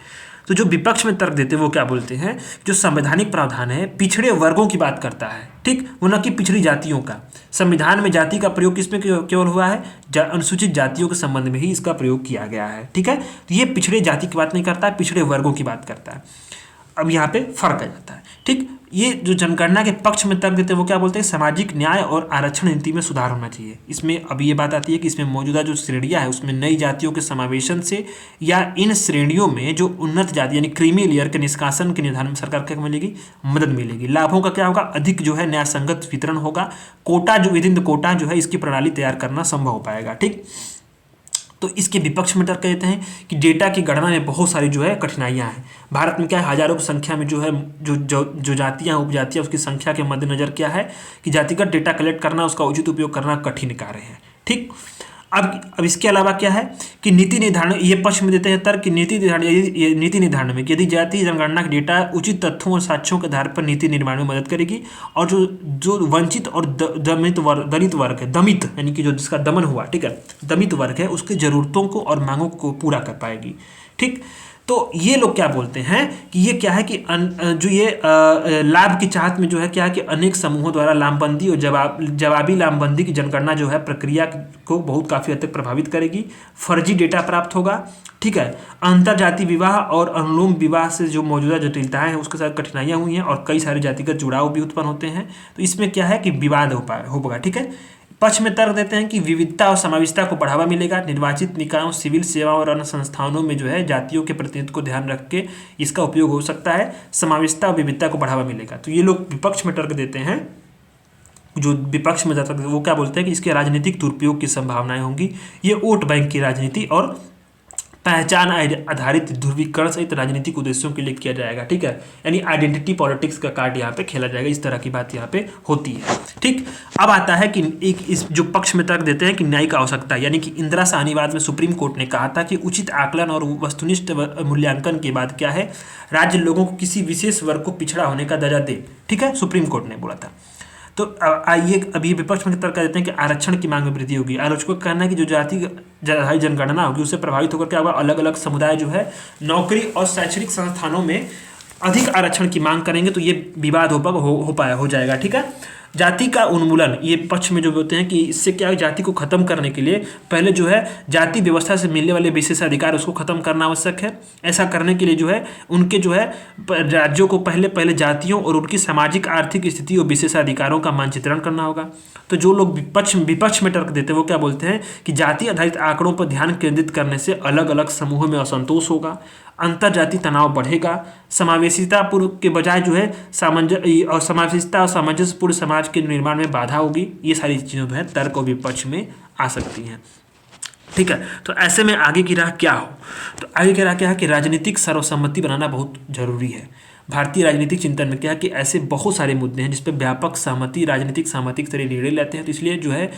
तो जो विपक्ष में तर्क देते हैं वो क्या बोलते हैं, जो संवैधानिक प्रावधान है पिछड़े वर्गों की बात करता है, ठीक, वो न कि पिछड़ी जातियों का। संविधान में जाति का प्रयोग किसमें केवल हुआ है, अनुसूचित जातियों के संबंध में ही इसका प्रयोग किया गया है, ठीक है। तो ये पिछड़े जाति की बात नहीं करता है, पिछड़े वर्गों की बात करता है। अब यहाँ पे फर्क आ जाता है, ठीक। ये जो जनगणना के पक्ष में तर्क देते हैं वो क्या बोलते हैं, सामाजिक न्याय और आरक्षण नीति में सुधार होना चाहिए। इसमें अब ये बात आती है कि इसमें मौजूदा जो श्रेणियां है उसमें नई जातियों के समावेशन से या इन श्रेणियों में जो उन्नत जाति यानी क्रीमी लेयर के निष्कासन के निर्धारण में सरकार क्या मिलेगी, मदद मिलेगी। लाभों का क्या होगा, अधिक जो है न्याय संगत वितरण होगा। कोटा जो विद इन द कोटा जो है इसकी प्रणाली तैयार करना संभव हो पाएगा, ठीक। तो इसके विपक्ष में तर्क कहते हैं कि डेटा की गणना में बहुत सारी जो है कठिनाइयां हैं। भारत में क्या है, हजारों की संख्या में जो है जो जातियां उपजातियां उसकी संख्या के मद्देनजर क्या है कि जातिगत डेटा कलेक्ट करना, उसका उचित उपयोग करना कठिन कार्य है, ठीक। अब इसके अलावा क्या है कि नीति निर्धारण, ये पक्ष में देते हैं तर्क कि नीति निर्धारण में यदि जातीय जनगणना का डेटा उचित तथ्यों और साक्ष्यों के आधार पर नीति निर्माण में मदद करेगी और जो वंचित और दलित वर्ग है, दमित यानी कि जो जिसका दमन हुआ, ठीक है, दमित वर्ग है, उसकी जरूरतों को और मांगों को पूरा कर पाएगी, ठीक। तो ये लोग क्या बोलते हैं कि ये क्या है कि जो ये लाभ की चाहत में जो है क्या है कि अनेक समूहों द्वारा लामबंदी और जवाबी लामबंदी की जनगणना जो है प्रक्रिया को बहुत काफ़ी हद तक प्रभावित करेगी। फर्जी डेटा प्राप्त होगा, ठीक है। अंतरजातीय विवाह और अनुलोम विवाह से जो मौजूदा जटिलताएं हैं उसके साथ कठिनाइयां हुई हैं और कई सारे जातिगत जुड़ाव भी उत्पन्न होते हैं। तो इसमें क्या है कि विवाद होगा, ठीक है। पक्ष में तर्क देते हैं कि विविधता और समावेशिता को बढ़ावा मिलेगा। निर्वाचित निकायों, सिविल सेवाओं और अन्य संस्थानों में जो है जातियों के प्रतिनिधित्व को ध्यान रख के इसका उपयोग हो सकता है। समावेशिता और विविधता को बढ़ावा मिलेगा। तो ये लोग विपक्ष में तर्क देते हैं। जो विपक्ष में जाता है वो क्या बोलते हैं कि इसके राजनीतिक दुरुपयोग की संभावनाएं होंगी। ये वोट बैंक की राजनीति और पहचान आधारित ध्रुवीकरण सहित राजनीतिक उद्देश्यों के लिए किया जाएगा, ठीक है। यानी आइडेंटिटी पॉलिटिक्स का कार्ड यहाँ पे खेला जाएगा, इस तरह की बात यहाँ पे होती है, ठीक। अब आता है कि एक इस जो पक्ष में तर्क देते हैं कि न्यायिक आवश्यकता, यानी कि इंदिरा साहनीवाद में सुप्रीम कोर्ट ने कहा था कि उचित आकलन और वस्तुनिष्ठ मूल्यांकन के बाद क्या है, राज्य लोगों को किसी विशेष वर्ग को पिछड़ा होने का दर्जा दे, ठीक है, सुप्रीम कोर्ट ने बोला था। तो आइए अभी विपक्ष में तर्क देते हैं कि आरक्षण की मांग में वृद्धि होगी। आलोचकों का कहना है कि जो जाति जनगणना होगी उससे प्रभावित होकर क्या होगा, अलग अलग समुदाय जो है नौकरी और शैक्षणिक संस्थानों में अधिक आरक्षण की मांग करेंगे, तो ये विवाद हो जाएगा, ठीक है। जाति का उन्मूलन, ये पक्ष में जो बोलते हैं कि इससे क्या है, जाति को खत्म करने के लिए पहले जो है जाति व्यवस्था से मिलने वाले विशेषाधिकार उसको खत्म करना आवश्यक है। ऐसा करने के लिए जो है उनके जो है राज्यों को पहले जातियों और उनकी सामाजिक आर्थिक स्थिति और विशेषाधिकारों का मानचित्रण करना होगा। तो जो लोग विपक्ष में तर्क देते हैं वो क्या बोलते हैं कि जाति आधारित आंकड़ों पर ध्यान केंद्रित करने से अलग अलग समूहों में असंतोष होगा, अंतरजातीय तनाव बढ़ेगा, समावेशिता पूर्व के बजाय जो है समावेशिता और सामंजस्यपूर्ण समाज के निर्माण में बाधा होगी। ये सारी चीज़ें जो है तर्क और विपक्ष में आ सकती हैं, ठीक है। तो ऐसे में आगे की राह क्या हो, तो आगे की राह क्या है कि राजनीतिक सर्वसम्मति बनाना बहुत जरूरी है। भारतीय राजनीतिक चिंतन में क्या है कि ऐसे बहुत सारे मुद्दे हैं जिस पर व्यापक सहमति, राजनीतिक सहमति के तरह निर्णय लेते हैं। तो इसलिए जो है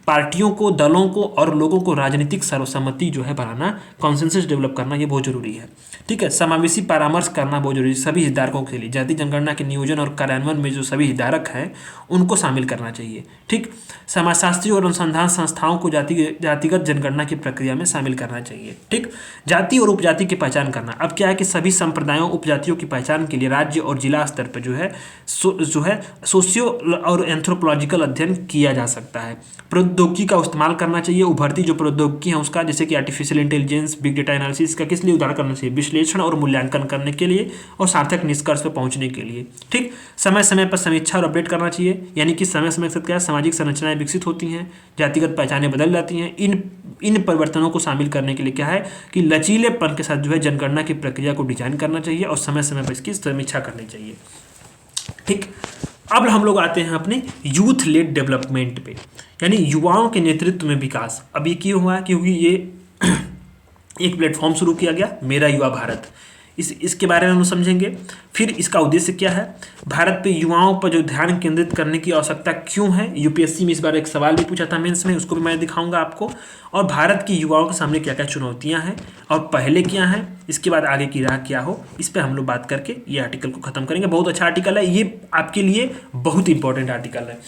पार्टियों को, दलों को और लोगों को राजनीतिक सर्वसम्मति जो है बनाना, कॉन्सेंसस डेवलप करना, ये बहुत जरूरी है, ठीक है। समावेशी परामर्श करना बहुत जरूरी है सभी हितधारकों के लिए। जाति जनगणना के नियोजन और कार्यान्वयन में जो सभी हितधारक हैं उनको शामिल करना चाहिए, ठीक। समाजशास्त्री और अनुसंधान संस्थाओं को जातिगत जनगणना की प्रक्रिया में शामिल करना चाहिए, ठीक। जाति और उपजाति की पहचान करना, अब क्या है कि सभी संप्रदायों उपजातियों की पहचान के लिए राज्य और जिला स्तर पर जो है सोशियो और एंथ्रोपोलॉजिकल अध्ययन किया जा सकता है। प्रौद्योगिकी का इस्तेमाल करना चाहिए, उभरती जो प्रौद्योगिकी है उसका, जैसे कि artificial intelligence, big data analysis का किस लिए उदाहरण करना चाहिए, विश्लेषण और मूल्यांकन करने के लिए और सार्थक निष्कर्ष पर पहुंचने के लिए, ठीक। समय समय पर समीक्षा और अपडेट करना चाहिए, यानी कि समय समय के साथ क्या सामाजिक संरचनाएं विकसित होती हैं, जातिगत पहचानें बदल जाती हैं। इन परिवर्तनों को शामिल करने के लिए क्या है कि लचीलेपन के साथ जो है जनगणना की प्रक्रिया को डिजाइन करना चाहिए और समय समय पर इसकी समीक्षा करनी चाहिए, ठीक। अब हम लोग आते हैं अपने यूथ लेड डेवलपमेंट पे, यानी युवाओं के नेतृत्व में विकास। अब ये क्यों हुआ, क्योंकि ये एक प्लेटफॉर्म शुरू किया गया, मेरा युवा भारत। इसके बारे में हम समझेंगे। फिर इसका उद्देश्य क्या है, भारत पे युवाओं पर जो ध्यान केंद्रित करने की आवश्यकता क्यों है, यूपीएससी में इस बार एक सवाल भी पूछा था मेंस में, उसको भी मैं दिखाऊंगा आपको। और भारत की युवाओं के सामने क्या क्या चुनौतियां हैं और पहले क्या हैं, इसके बाद आगे की राह क्या हो, इस पर हम लोग बात करके ये आर्टिकल को खत्म करेंगे। बहुत अच्छा आर्टिकल है ये, आपके लिए बहुत इंपॉर्टेंट आर्टिकल है।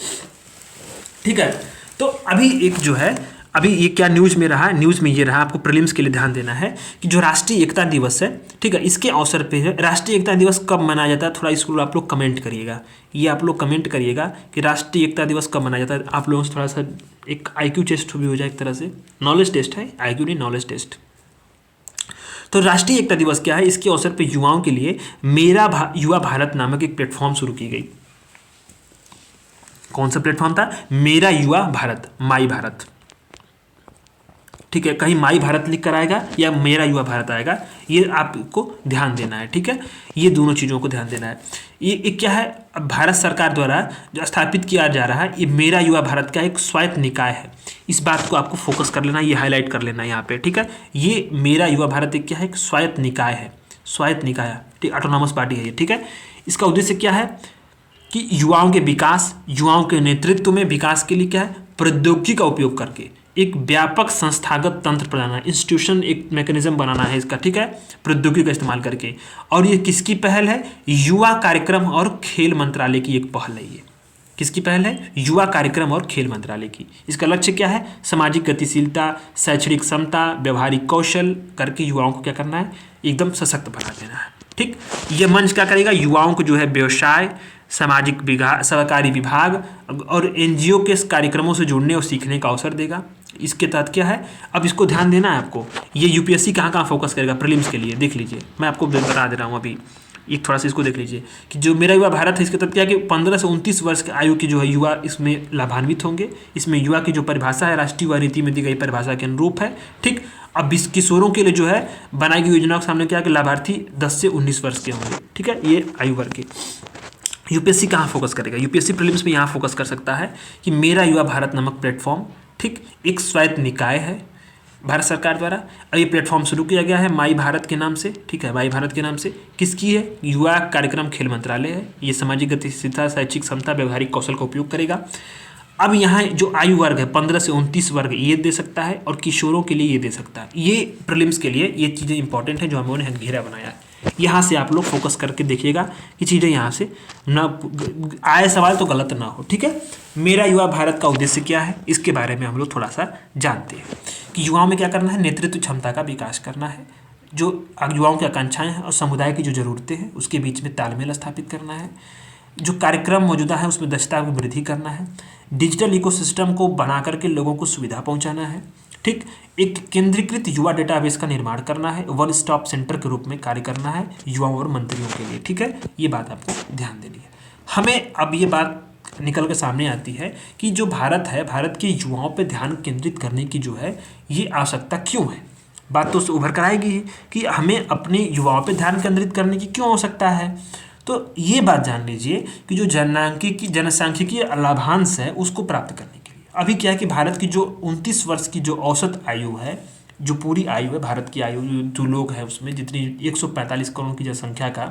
ठीक है, तो अभी एक जो है, अभी ये क्या न्यूज़ में रहा, न्यूज़ में ये रहा, आपको प्रीलिम्स के लिए ध्यान देना है कि जो राष्ट्रीय एकता दिवस है, ठीक है, इसके अवसर पे है। राष्ट्रीय एकता दिवस कब मनाया जाता है, थोड़ा इसको आप लोग कमेंट करिएगा, ये आप लोग कमेंट करिएगा कि राष्ट्रीय एकता दिवस कब मनाया जाता है। आप लोगों से थोड़ा सा एक IQ टेस्ट भी हो जाए, एक तरह से नॉलेज टेस्ट है, IQ नहीं, नॉलेज टेस्ट। तो राष्ट्रीय एकता दिवस क्या है, इसके अवसर पर युवाओं के लिए मेरा युवा भारत नामक एक प्लेटफॉर्म शुरू की गई। कौन सा प्लेटफॉर्म था, मेरा युवा भारत, माई भारत। ठीक है, कहीं माई भारत लिख कर आएगा या मेरा युवा भारत आएगा, ये आपको ध्यान देना है। ठीक है, ये दोनों चीज़ों को ध्यान देना है। ये क्या है, अब भारत सरकार द्वारा जो स्थापित किया जा रहा है, ये मेरा युवा भारत का एक स्वायत्त निकाय है। इस बात को आपको फोकस कर लेना, ये हाईलाइट कर लेना यहाँ पे। ठीक है, ये मेरा युवा भारत एक क्या है, एक स्वायत्त निकाय है, स्वायत्त निकाय, ठीक, ऑटोनॉमस पार्टी है ये। ठीक है, इसका उद्देश्य क्या है कि युवाओं के विकास, युवाओं के नेतृत्व में विकास के लिए क्या है, प्रौद्योगिकी का उपयोग करके एक व्यापक संस्थागत तंत्र बनाना, इंस्टीट्यूशन, एक मैकेनिज्म बनाना है इसका। ठीक है, प्रौद्योगिकी का इस्तेमाल करके। और ये किसकी पहल है, युवा कार्यक्रम और खेल मंत्रालय की एक पहल है। ये किसकी पहल है, युवा कार्यक्रम और खेल मंत्रालय की। इसका लक्ष्य क्या है, सामाजिक गतिशीलता, शैक्षणिक क्षमता, व्यवहारिक कौशल करके युवाओं को क्या करना है, एकदम सशक्त बना देना है। ठीक, ये मंच क्या करेगा, युवाओं को जो है व्यवसाय, सामाजिक विभाग, सरकारी विभाग और NGO के कार्यक्रमों से जुड़ने और सीखने का अवसर देगा। इसके तहत क्या है, अब इसको ध्यान देना है आपको। ये यूपीएससी कहाँ कहाँ फोकस करेगा प्रीलिम्स के लिए, देख लीजिए, मैं आपको बता दे रहा हूँ अभी। एक थोड़ा सा इसको देख लीजिए कि जो मेरा युवा भारत है, इसके तहत क्या है कि 15 से 29 वर्ष की आयु के जो है युवा इसमें लाभान्वित होंगे। इसमें युवा की जो परिभाषा है, राष्ट्रीय युवा नीति में दी गई परिभाषा के अनुरूप है। ठीक, अब इस किशोरों के लिए जो है बनाई गई योजनाओं के सामने क्या है कि लाभार्थी 10 से 19 वर्ष के होंगे। ठीक है, ये आयु वर्ग के। यूपीएससी कहाँ फोकस करेगा, यूपीएससी प्रीलिम्स में यहाँ फोकस कर सकता है कि मेरा युवा भारत नामक प्लेटफॉर्म, ठीक, एक स्वायत्त निकाय है भारत सरकार द्वारा। और ये प्लेटफॉर्म शुरू किया गया है माई भारत के नाम से। ठीक है, माई भारत के नाम से। किसकी है, युवा कार्यक्रम खेल मंत्रालय है। ये सामाजिक गतिशीलता, शैक्षिक क्षमता, व्यवहारिक कौशल का उपयोग करेगा। अब यहाँ जो आयु वर्ग है 15 से 29 वर्ग, ये दे सकता है, और किशोरों के लिए ये दे सकता है। ये प्रीलिम्स के लिए ये चीज़ें इंपॉर्टेंट है जो हम लोगों ने घेरा बनाया है। यहाँ से आप लोग फोकस करके देखिएगा कि चीज़ें यहाँ से न आए सवाल तो गलत ना हो। ठीक है, मेरा युवा भारत का उद्देश्य क्या है, इसके बारे में हम लोग थोड़ा सा जानते हैं कि युवाओं में क्या करना है, नेतृत्व क्षमता का विकास करना है। जो युवाओं की आकांक्षाएं हैं और समुदाय की जो ज़रूरतें हैं उसके बीच में तालमेल स्थापित करना है। जो कार्यक्रम मौजूदा है उसमें दक्षता में वृद्धि करना है। डिजिटल इकोसिस्टम को बना करके लोगों को सुविधा पहुंचाना है। ठीक, एक केंद्रीकृत युवा डेटाबेस का निर्माण करना है। वन स्टॉप सेंटर के रूप में कार्य करना है युवाओं और मंत्रियों के लिए। ठीक है, ये बात आपको ध्यान देनी है। हमें अब ये बात निकल के सामने आती है कि जो भारत है, भारत के युवाओं पर ध्यान केंद्रित करने की जो है ये आवश्यकता क्यों है। बात तो उभर कर आएगी कि हमें अपने युवाओं पर ध्यान केंद्रित करने की क्यों आवश्यकता है। तो ये बात जान लीजिए कि जो जनसांख्यिकीय लाभांश है उसको प्राप्त करने के लिए अभी क्या है कि भारत की जो 29 वर्ष की जो औसत आयु है, जो पूरी आयु है भारत की आयु, जो लोग हैं उसमें जितनी 145 करोड़ की जनसंख्या का,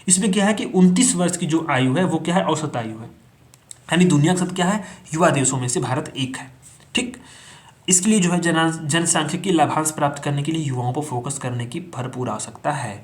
इसमें क्या है कि 29 वर्ष की जो आयु है वो क्या है, औसत आयु है। यानी दुनिया का सब क्या है, युवा देशों में से भारत एक है। ठीक, इसके लिए जो है जनसांख्यिकीय लाभांश प्राप्त करने के लिए युवाओं पर फोकस करने की भरपूर आवश्यकता है।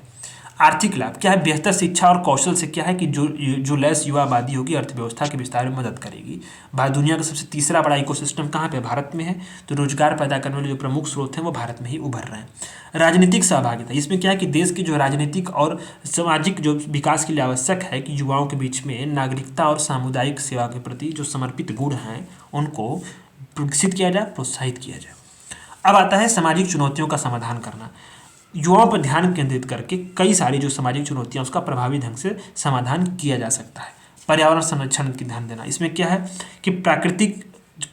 आर्थिक लाभ क्या है, बेहतर शिक्षा और कौशल से क्या है कि जो लैस युवा आबादी होगी अर्थव्यवस्था के विस्तार में मदद करेगी। दुनिया का सबसे तीसरा बड़ा इकोसिस्टम कहाँ पे, भारत में है। तो रोजगार पैदा करने वाले जो प्रमुख स्रोत हैं वो भारत में ही उभर रहे हैं। राजनीतिक सहभागिता, इसमें क्या है कि देश की जो राजनीतिक और सामाजिक जो विकास के लिए आवश्यक है कि युवाओं के बीच में नागरिकता और सामुदायिक सेवा के प्रति जो समर्पित गुण हैं उनको विकसित किया जाए, प्रोत्साहित किया जाए। अब आता है सामाजिक चुनौतियों का समाधान करना। युवाओं पर ध्यान केंद्रित करके कई सारी जो सामाजिक चुनौतियां उसका प्रभावी ढंग से समाधान किया जा सकता है। पर्यावरण संरक्षण की ध्यान देना, इसमें क्या है कि प्राकृतिक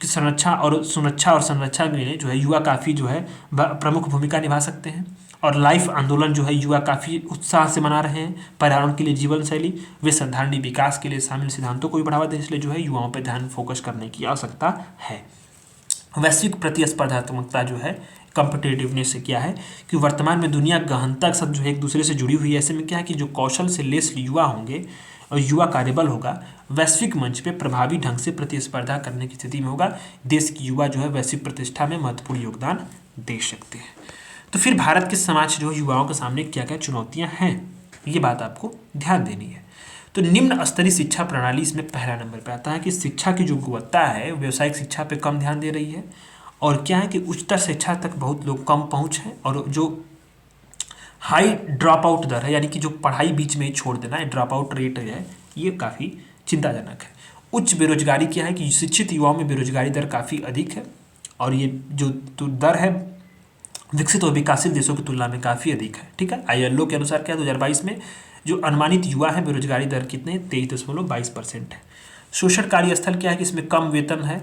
संरक्षा और संरक्षा में जो है युवा काफ़ी जो है प्रमुख भूमिका निभा सकते हैं। और लाइफ आंदोलन जो है युवा काफ़ी उत्साह से मना रहे हैं। पर्यावरण के लिए जीवन शैली व साधारण विकास के लिए शामिल सिद्धांतों को भी बढ़ावा देने, इसलिए जो है युवाओं पर ध्यान फोकस करने की आवश्यकता है। वैश्विक प्रतिस्पर्धात्मकता जो है, कॉम्पिटिटिवनेस से क्या है कि वर्तमान में दुनिया गहनता के साथ जो है एक दूसरे से जुड़ी हुई है। ऐसे में क्या है कि जो कौशल से लेस युवा होंगे और युवा कार्यबल होगा, वैश्विक मंच पे प्रभावी ढंग से प्रतिस्पर्धा करने की स्थिति में होगा। देश की युवा जो है वैश्विक प्रतिष्ठा में महत्वपूर्ण योगदान दे सकते हैं। तो फिर भारत के समाज जो युवाओं के सामने क्या क्या चुनौतियां हैं, ये बात आपको ध्यान देनी है। तो निम्न स्तरीय शिक्षा प्रणाली इसमें पहला नंबर पे आता है कि शिक्षा की जो गुणवत्ता है व्यावसायिक शिक्षा पे कम ध्यान दे रही है, और क्या है कि उच्चतर शिक्षा तक बहुत लोग कम पहुंच है, और जो हाई ड्रॉप आउट दर है, यानी कि जो पढ़ाई बीच में ही छोड़ देना है, ड्रॉप आउट रेट है, ये काफ़ी चिंताजनक है। उच्च बेरोजगारी क्या है कि शिक्षित युवाओं में बेरोजगारी दर काफ़ी अधिक है, और ये जो दर है विकसित और विकासशील देशों की तुलना में काफ़ी अधिक है। ठीक है, ILO के अनुसार क्या है 2022 में जो अनुमानित युवा है बेरोजगारी दर कितने 23.22% है। शोषण कार्यस्थल क्या है कि इसमें कम वेतन है,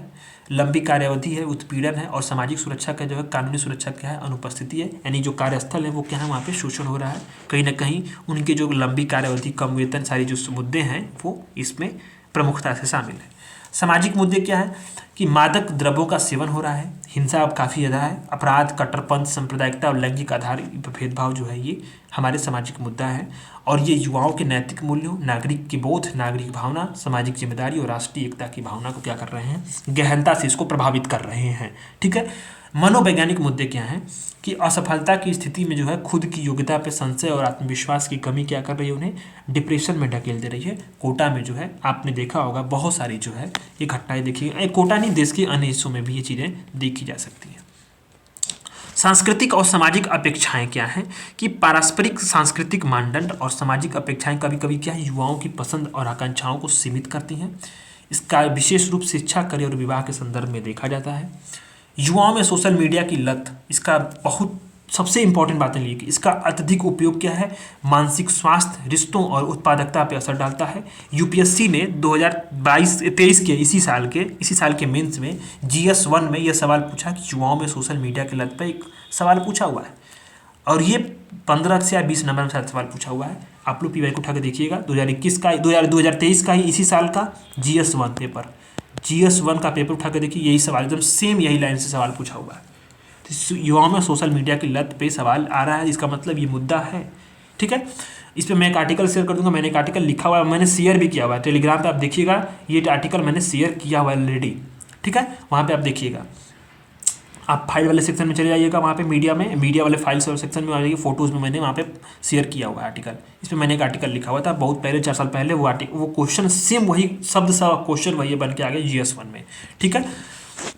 लंबी कार्यावधि है, उत्पीड़न है, और सामाजिक सुरक्षा का जो है कानूनी सुरक्षा क्या है अनुपस्थिति है। यानी जो कार्यस्थल है वो क्या है वहाँ पे शोषण हो रहा है, कहीं ना कहीं उनके जो लंबी कार्यावधि, कम वेतन, सारी जो मुद्दे हैं वो इसमें प्रमुखता से शामिल है। सामाजिक मुद्दे क्या है कि मादक द्रव्यों का सेवन हो रहा है, हिंसा अब काफ़ी ज़्यादा है, अपराध, कट्टरपंथ, सांप्रदायिकता और लैंगिक आधार भेदभाव जो है ये हमारे सामाजिक मुद्दा है, और ये युवाओं के नैतिक मूल्यों, नागरिक की बोध, नागरिक भावना, सामाजिक जिम्मेदारी और राष्ट्रीय एकता की भावना को क्या कर रहे हैं, गहनता से इसको प्रभावित कर रहे हैं। ठीक है, मनोवैज्ञानिक मुद्दे क्या हैं कि असफलता की स्थिति में जो है खुद की योग्यता पे संशय और आत्मविश्वास की कमी क्या कर रही है, उन्हें डिप्रेशन में ढकेल दे रही है। कोटा में जो है आपने देखा होगा बहुत सारी जो है ये घटनाएं देखी, कोटा नहीं देश के अन्य हिस्सों में भी ये चीज़ें देखी जा सकती हैं। सांस्कृतिक और सामाजिक अपेक्षाएं क्या हैं कि पारस्परिक सांस्कृतिक मानदंड और सामाजिक अपेक्षाएं कभी कभी क्या है युवाओं की पसंद और आकांक्षाओं को सीमित करती हैं। इसका विशेष रूप शिक्षा, करियर और विवाह के संदर्भ में देखा जाता है। युवाओं में सोशल मीडिया की लत, इसका बहुत सबसे इंपॉर्टेंट बात है कि इसका अत्यधिक उपयोग क्या है मानसिक स्वास्थ्य, रिश्तों और उत्पादकता पर असर डालता है। यूपीएससी ने 2022-23 के इसी साल के मेंस में GS1 में यह सवाल पूछा कि युवाओं में सोशल मीडिया की लत पर एक सवाल पूछा हुआ है, और ये 15 से 20 नंबर में शायद सवाल पूछा हुआ है। आप लोग PY को उठा के देखिएगा, 2021 का 2023 का ही इसी साल का GS1 पेपर, GS1 का पेपर उठा के देखिए, यही सवाल एकदम सेम यही लाइन से सवाल पूछा हुआ है। तो युवाओं में सोशल मीडिया की लत पे सवाल आ रहा है, इसका मतलब ये मुद्दा है। ठीक है, इस पर मैं एक आर्टिकल शेयर कर दूंगा, मैंने एक आर्टिकल लिखा हुआ है, मैंने शेयर भी किया हुआ है टेलीग्राम पे, आप देखिएगा ये आर्टिकल मैंने शेयर किया हुआ है ऑलरेडी। ठीक है, वहाँ पे आप देखिएगा, आप फाइल वाले सेक्शन में चले जाइएगा, वहाँ पे मीडिया वाले फाइल्स वाले सेक्शन में आ जाइए, फोटोज़ में मैंने वहाँ पे शेयर किया हुआ है आर्टिकल। इस पर मैंने एक आर्टिकल लिखा हुआ था बहुत पहले, 4 साल पहले, वो क्वेश्चन सेम वही शब्द सा क्वेश्चन वही बन के आ गया GS1 में। ठीक है,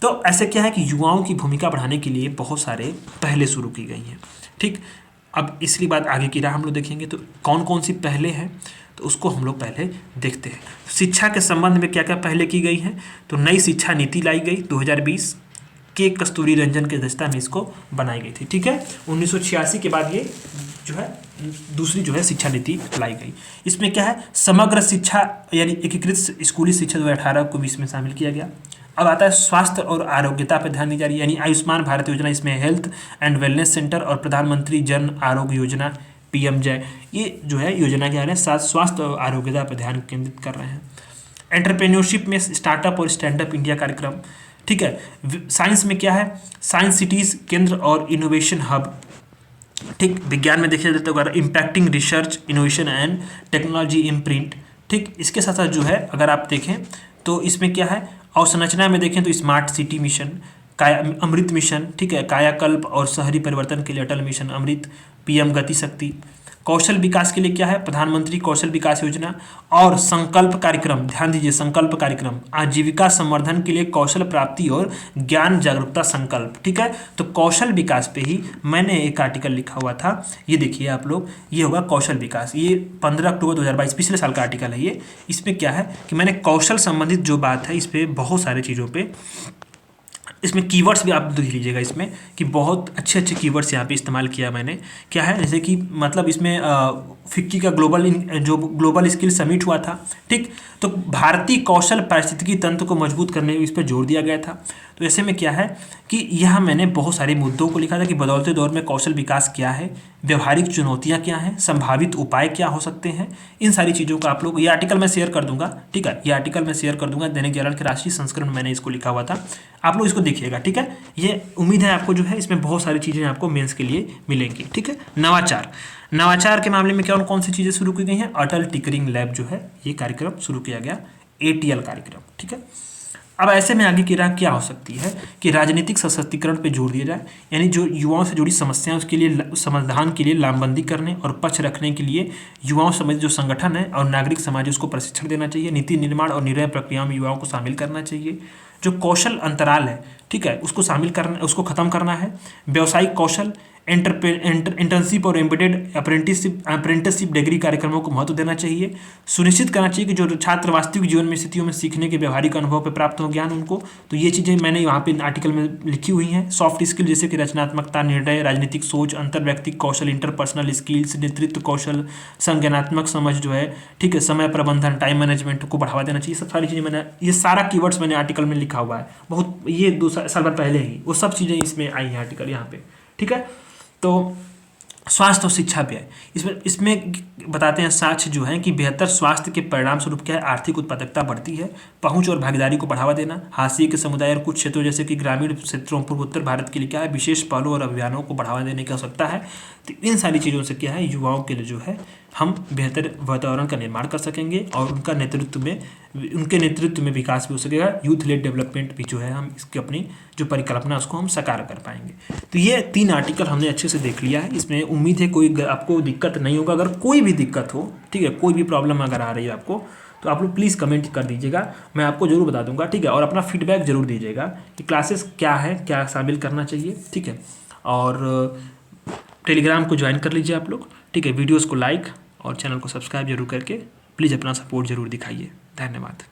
तो ऐसे क्या है कि युवाओं की भूमिका बढ़ाने के लिए बहुत सारे पहले शुरू की गई हैं। ठीक, अब इसकी बात आगे की राह हम लोग देखेंगे, तो कौन कौन सी पहले हैं तो उसको हम लोग पहले देखते हैं। शिक्षा के संबंध में क्या क्या पहले की गई हैं, तो नई शिक्षा नीति लाई गई 2020 के कस्तूरी रंजन के अध्यक्षता में इसको बनाई गई थी। ठीक है, 1986 के बाद ये जो है दूसरी जो है शिक्षा नीति लाई गई। इसमें क्या है समग्र शिक्षा यानी एकीकृत स्कूली शिक्षा 2018 को भी इसमें शामिल किया गया। अब आता है स्वास्थ्य और आरोग्यता पर ध्यान दी जा रही है, यानी आयुष्मान भारत योजना, इसमें हेल्थ एंड वेलनेस सेंटर और प्रधानमंत्री जन आरोग्य योजना PM-JAY, ये जो है योजना क्या है स्वास्थ्य और आरोग्यता पर ध्यान केंद्रित कर रहे हैं। एंटरप्रेन्योरशिप में स्टार्टअप और स्टैंडअप इंडिया कार्यक्रम। ठीक है, साइंस में क्या है साइंस सिटीज़ केंद्र और इनोवेशन हब। ठीक, विज्ञान में देखिए जाता है impacting research, innovation and technology imprint. ठीक, इसके साथ साथ जो है अगर आप देखें तो इसमें क्या है अवसंरचना में देखें तो स्मार्ट सिटी मिशन, अमृत मिशन। ठीक है, कायाकल्प और शहरी परिवर्तन के लिए अटल मिशन अमृत, PM गति शक्ति। कौशल विकास के लिए क्या है प्रधानमंत्री कौशल विकास योजना और संकल्प कार्यक्रम। ध्यान दीजिए संकल्प कार्यक्रम, आजीविका संवर्धन के लिए कौशल प्राप्ति और ज्ञान जागरूकता संकल्प। ठीक है, तो कौशल विकास पे ही मैंने एक आर्टिकल लिखा हुआ था, ये देखिए आप लोग, ये होगा कौशल विकास, ये 15 अक्टूबर 2022 पिछले साल का आर्टिकल है ये। इसमें क्या है कि मैंने कौशल संबंधित जो बात है इस पर बहुत सारे चीज़ों पर, इसमें कीवर्ड्स भी आप देख लीजिएगा इसमें कि बहुत अच्छे अच्छे कीवर्ड्स यहाँ पे इस्तेमाल किया मैंने। क्या है जैसे कि मतलब इसमें फिक्की का जो ग्लोबल स्किल समिट हुआ था। ठीक, तो भारतीय कौशल पारिस्थितिकी तंत्र को मजबूत करने में इस पर जोर दिया गया था। तो ऐसे में क्या है कि यह मैंने बहुत सारे मुद्दों को लिखा था कि बदलते दौर में कौशल विकास क्या है, व्यवहारिक चुनौतियाँ क्या हैं, संभावित उपाय क्या हो सकते हैं, इन सारी चीज़ों का आप लोग, ये आर्टिकल मैं शेयर कर दूंगा। ठीक है, ये आर्टिकल मैं शेयर कर दूंगा, दैनिक जागरण के राष्ट्रीय संस्करण में मैंने इसको लिखा हुआ था, आप लोग इसको देखिए। लिखिएगा, ठीक है। ये उम्मीद है आपको जो है इसमें बहुत सारी चीज़ें आपको मेंस के लिए मिलेंगी, ठीक है। नवाचार के मामले में कौन कौन सी चीज़ें शुरू की गई हैं? अटल टिंकरिंग लैब जो है ये कार्यक्रम शुरू किया गया, ATL कार्यक्रम, ठीक है। अब ऐसे में आगे की राह क्या हो सकती है कि राजनीतिक सशक्तिकरण पे जोर दिया जाए, यानी जो युवाओं से जुड़ी समस्याएं उसके लिए समाधान के लिए लामबंदी करने और पक्ष रखने के लिए युवाओं समेत जो संगठन है और नागरिक समाज उसको प्रशिक्षण देना चाहिए। नीति निर्माण और निर्णय प्रक्रियाओं में युवाओं को शामिल करना चाहिए। जो कौशल अंतराल है, ठीक है, उसको शामिल करना, उसको खत्म करना है। व्यावसायिक कौशल, इंटर्नशिप और एम्बेडेड अप्रेंटिसशिप डिग्री कार्यक्रमों को महत्व देना चाहिए। सुनिश्चित करना चाहिए कि जो छात्र वास्तविक जीवन में स्थितियों में सीखने के व्यवहारिक अनुभव पर प्राप्त हो ज्ञान उनको, तो ये चीज़ें मैंने वहाँ पे आर्टिकल में लिखी हुई हैं। सॉफ्ट स्किल जैसे कि रचनात्मकता, निर्णय, राजनीतिक सोच, अंतर्व्यक्तिक कौशल, इंटरपर्सनल स्किल्स, नेतृत्व कौशल, संज्ञानात्मक समझ जो है, ठीक है, समय प्रबंधन, टाइम मैनेजमेंट को बढ़ावा देना चाहिए। सब सारी चीज़ें मैंने, ये सारा कीवर्ड्स मैंने आर्टिकल में लिखा हुआ है, बहुत ये 2 साल बाद पहले ही वो सब चीज़ें इसमें आई हैं आर्टिकल यहाँ पे, ठीक है। तो स्वास्थ्य और शिक्षा व्यय, इसमें बताते हैं साक्ष्य जो है कि बेहतर स्वास्थ्य के परिणाम स्वरूप क्या है, आर्थिक उत्पादकता बढ़ती है। पहुंच और भागीदारी को बढ़ावा देना, हाशिए के समुदाय और कुछ क्षेत्रों जैसे कि ग्रामीण क्षेत्रों पूर्वोत्तर भारत के लिए क्या है, विशेष पहलों और अभियानों को बढ़ावा देने की आवश्यकता है। तो इन सारी चीज़ों से क्या है, युवाओं के लिए जो है हम बेहतर वातावरण का निर्माण कर सकेंगे और उनके नेतृत्व में विकास भी हो सकेगा। यूथ लेड डेवलपमेंट भी जो है हम इसकी अपनी जो परिकल्पना उसको हम साकार कर पाएंगे। तो ये 3 आर्टिकल हमने अच्छे से देख लिया है। इसमें उम्मीद है कोई आपको दिक्कत नहीं होगा। अगर कोई भी दिक्कत हो, ठीक है, कोई भी प्रॉब्लम अगर आ रही है आपको, तो आप लोग प्लीज़ कमेंट कर दीजिएगा, मैं आपको जरूर बता दूंगा, ठीक है। और अपना फीडबैक जरूर दीजिएगा कि क्लासेस क्या है, क्या शामिल करना चाहिए, ठीक है। और टेलीग्राम को ज्वाइन कर लीजिए आप लोग, ठीक है। वीडियोज़ को लाइक और चैनल को सब्सक्राइब जरूर करके प्लीज़ अपना सपोर्ट जरूर दिखाइए। धन्यवाद।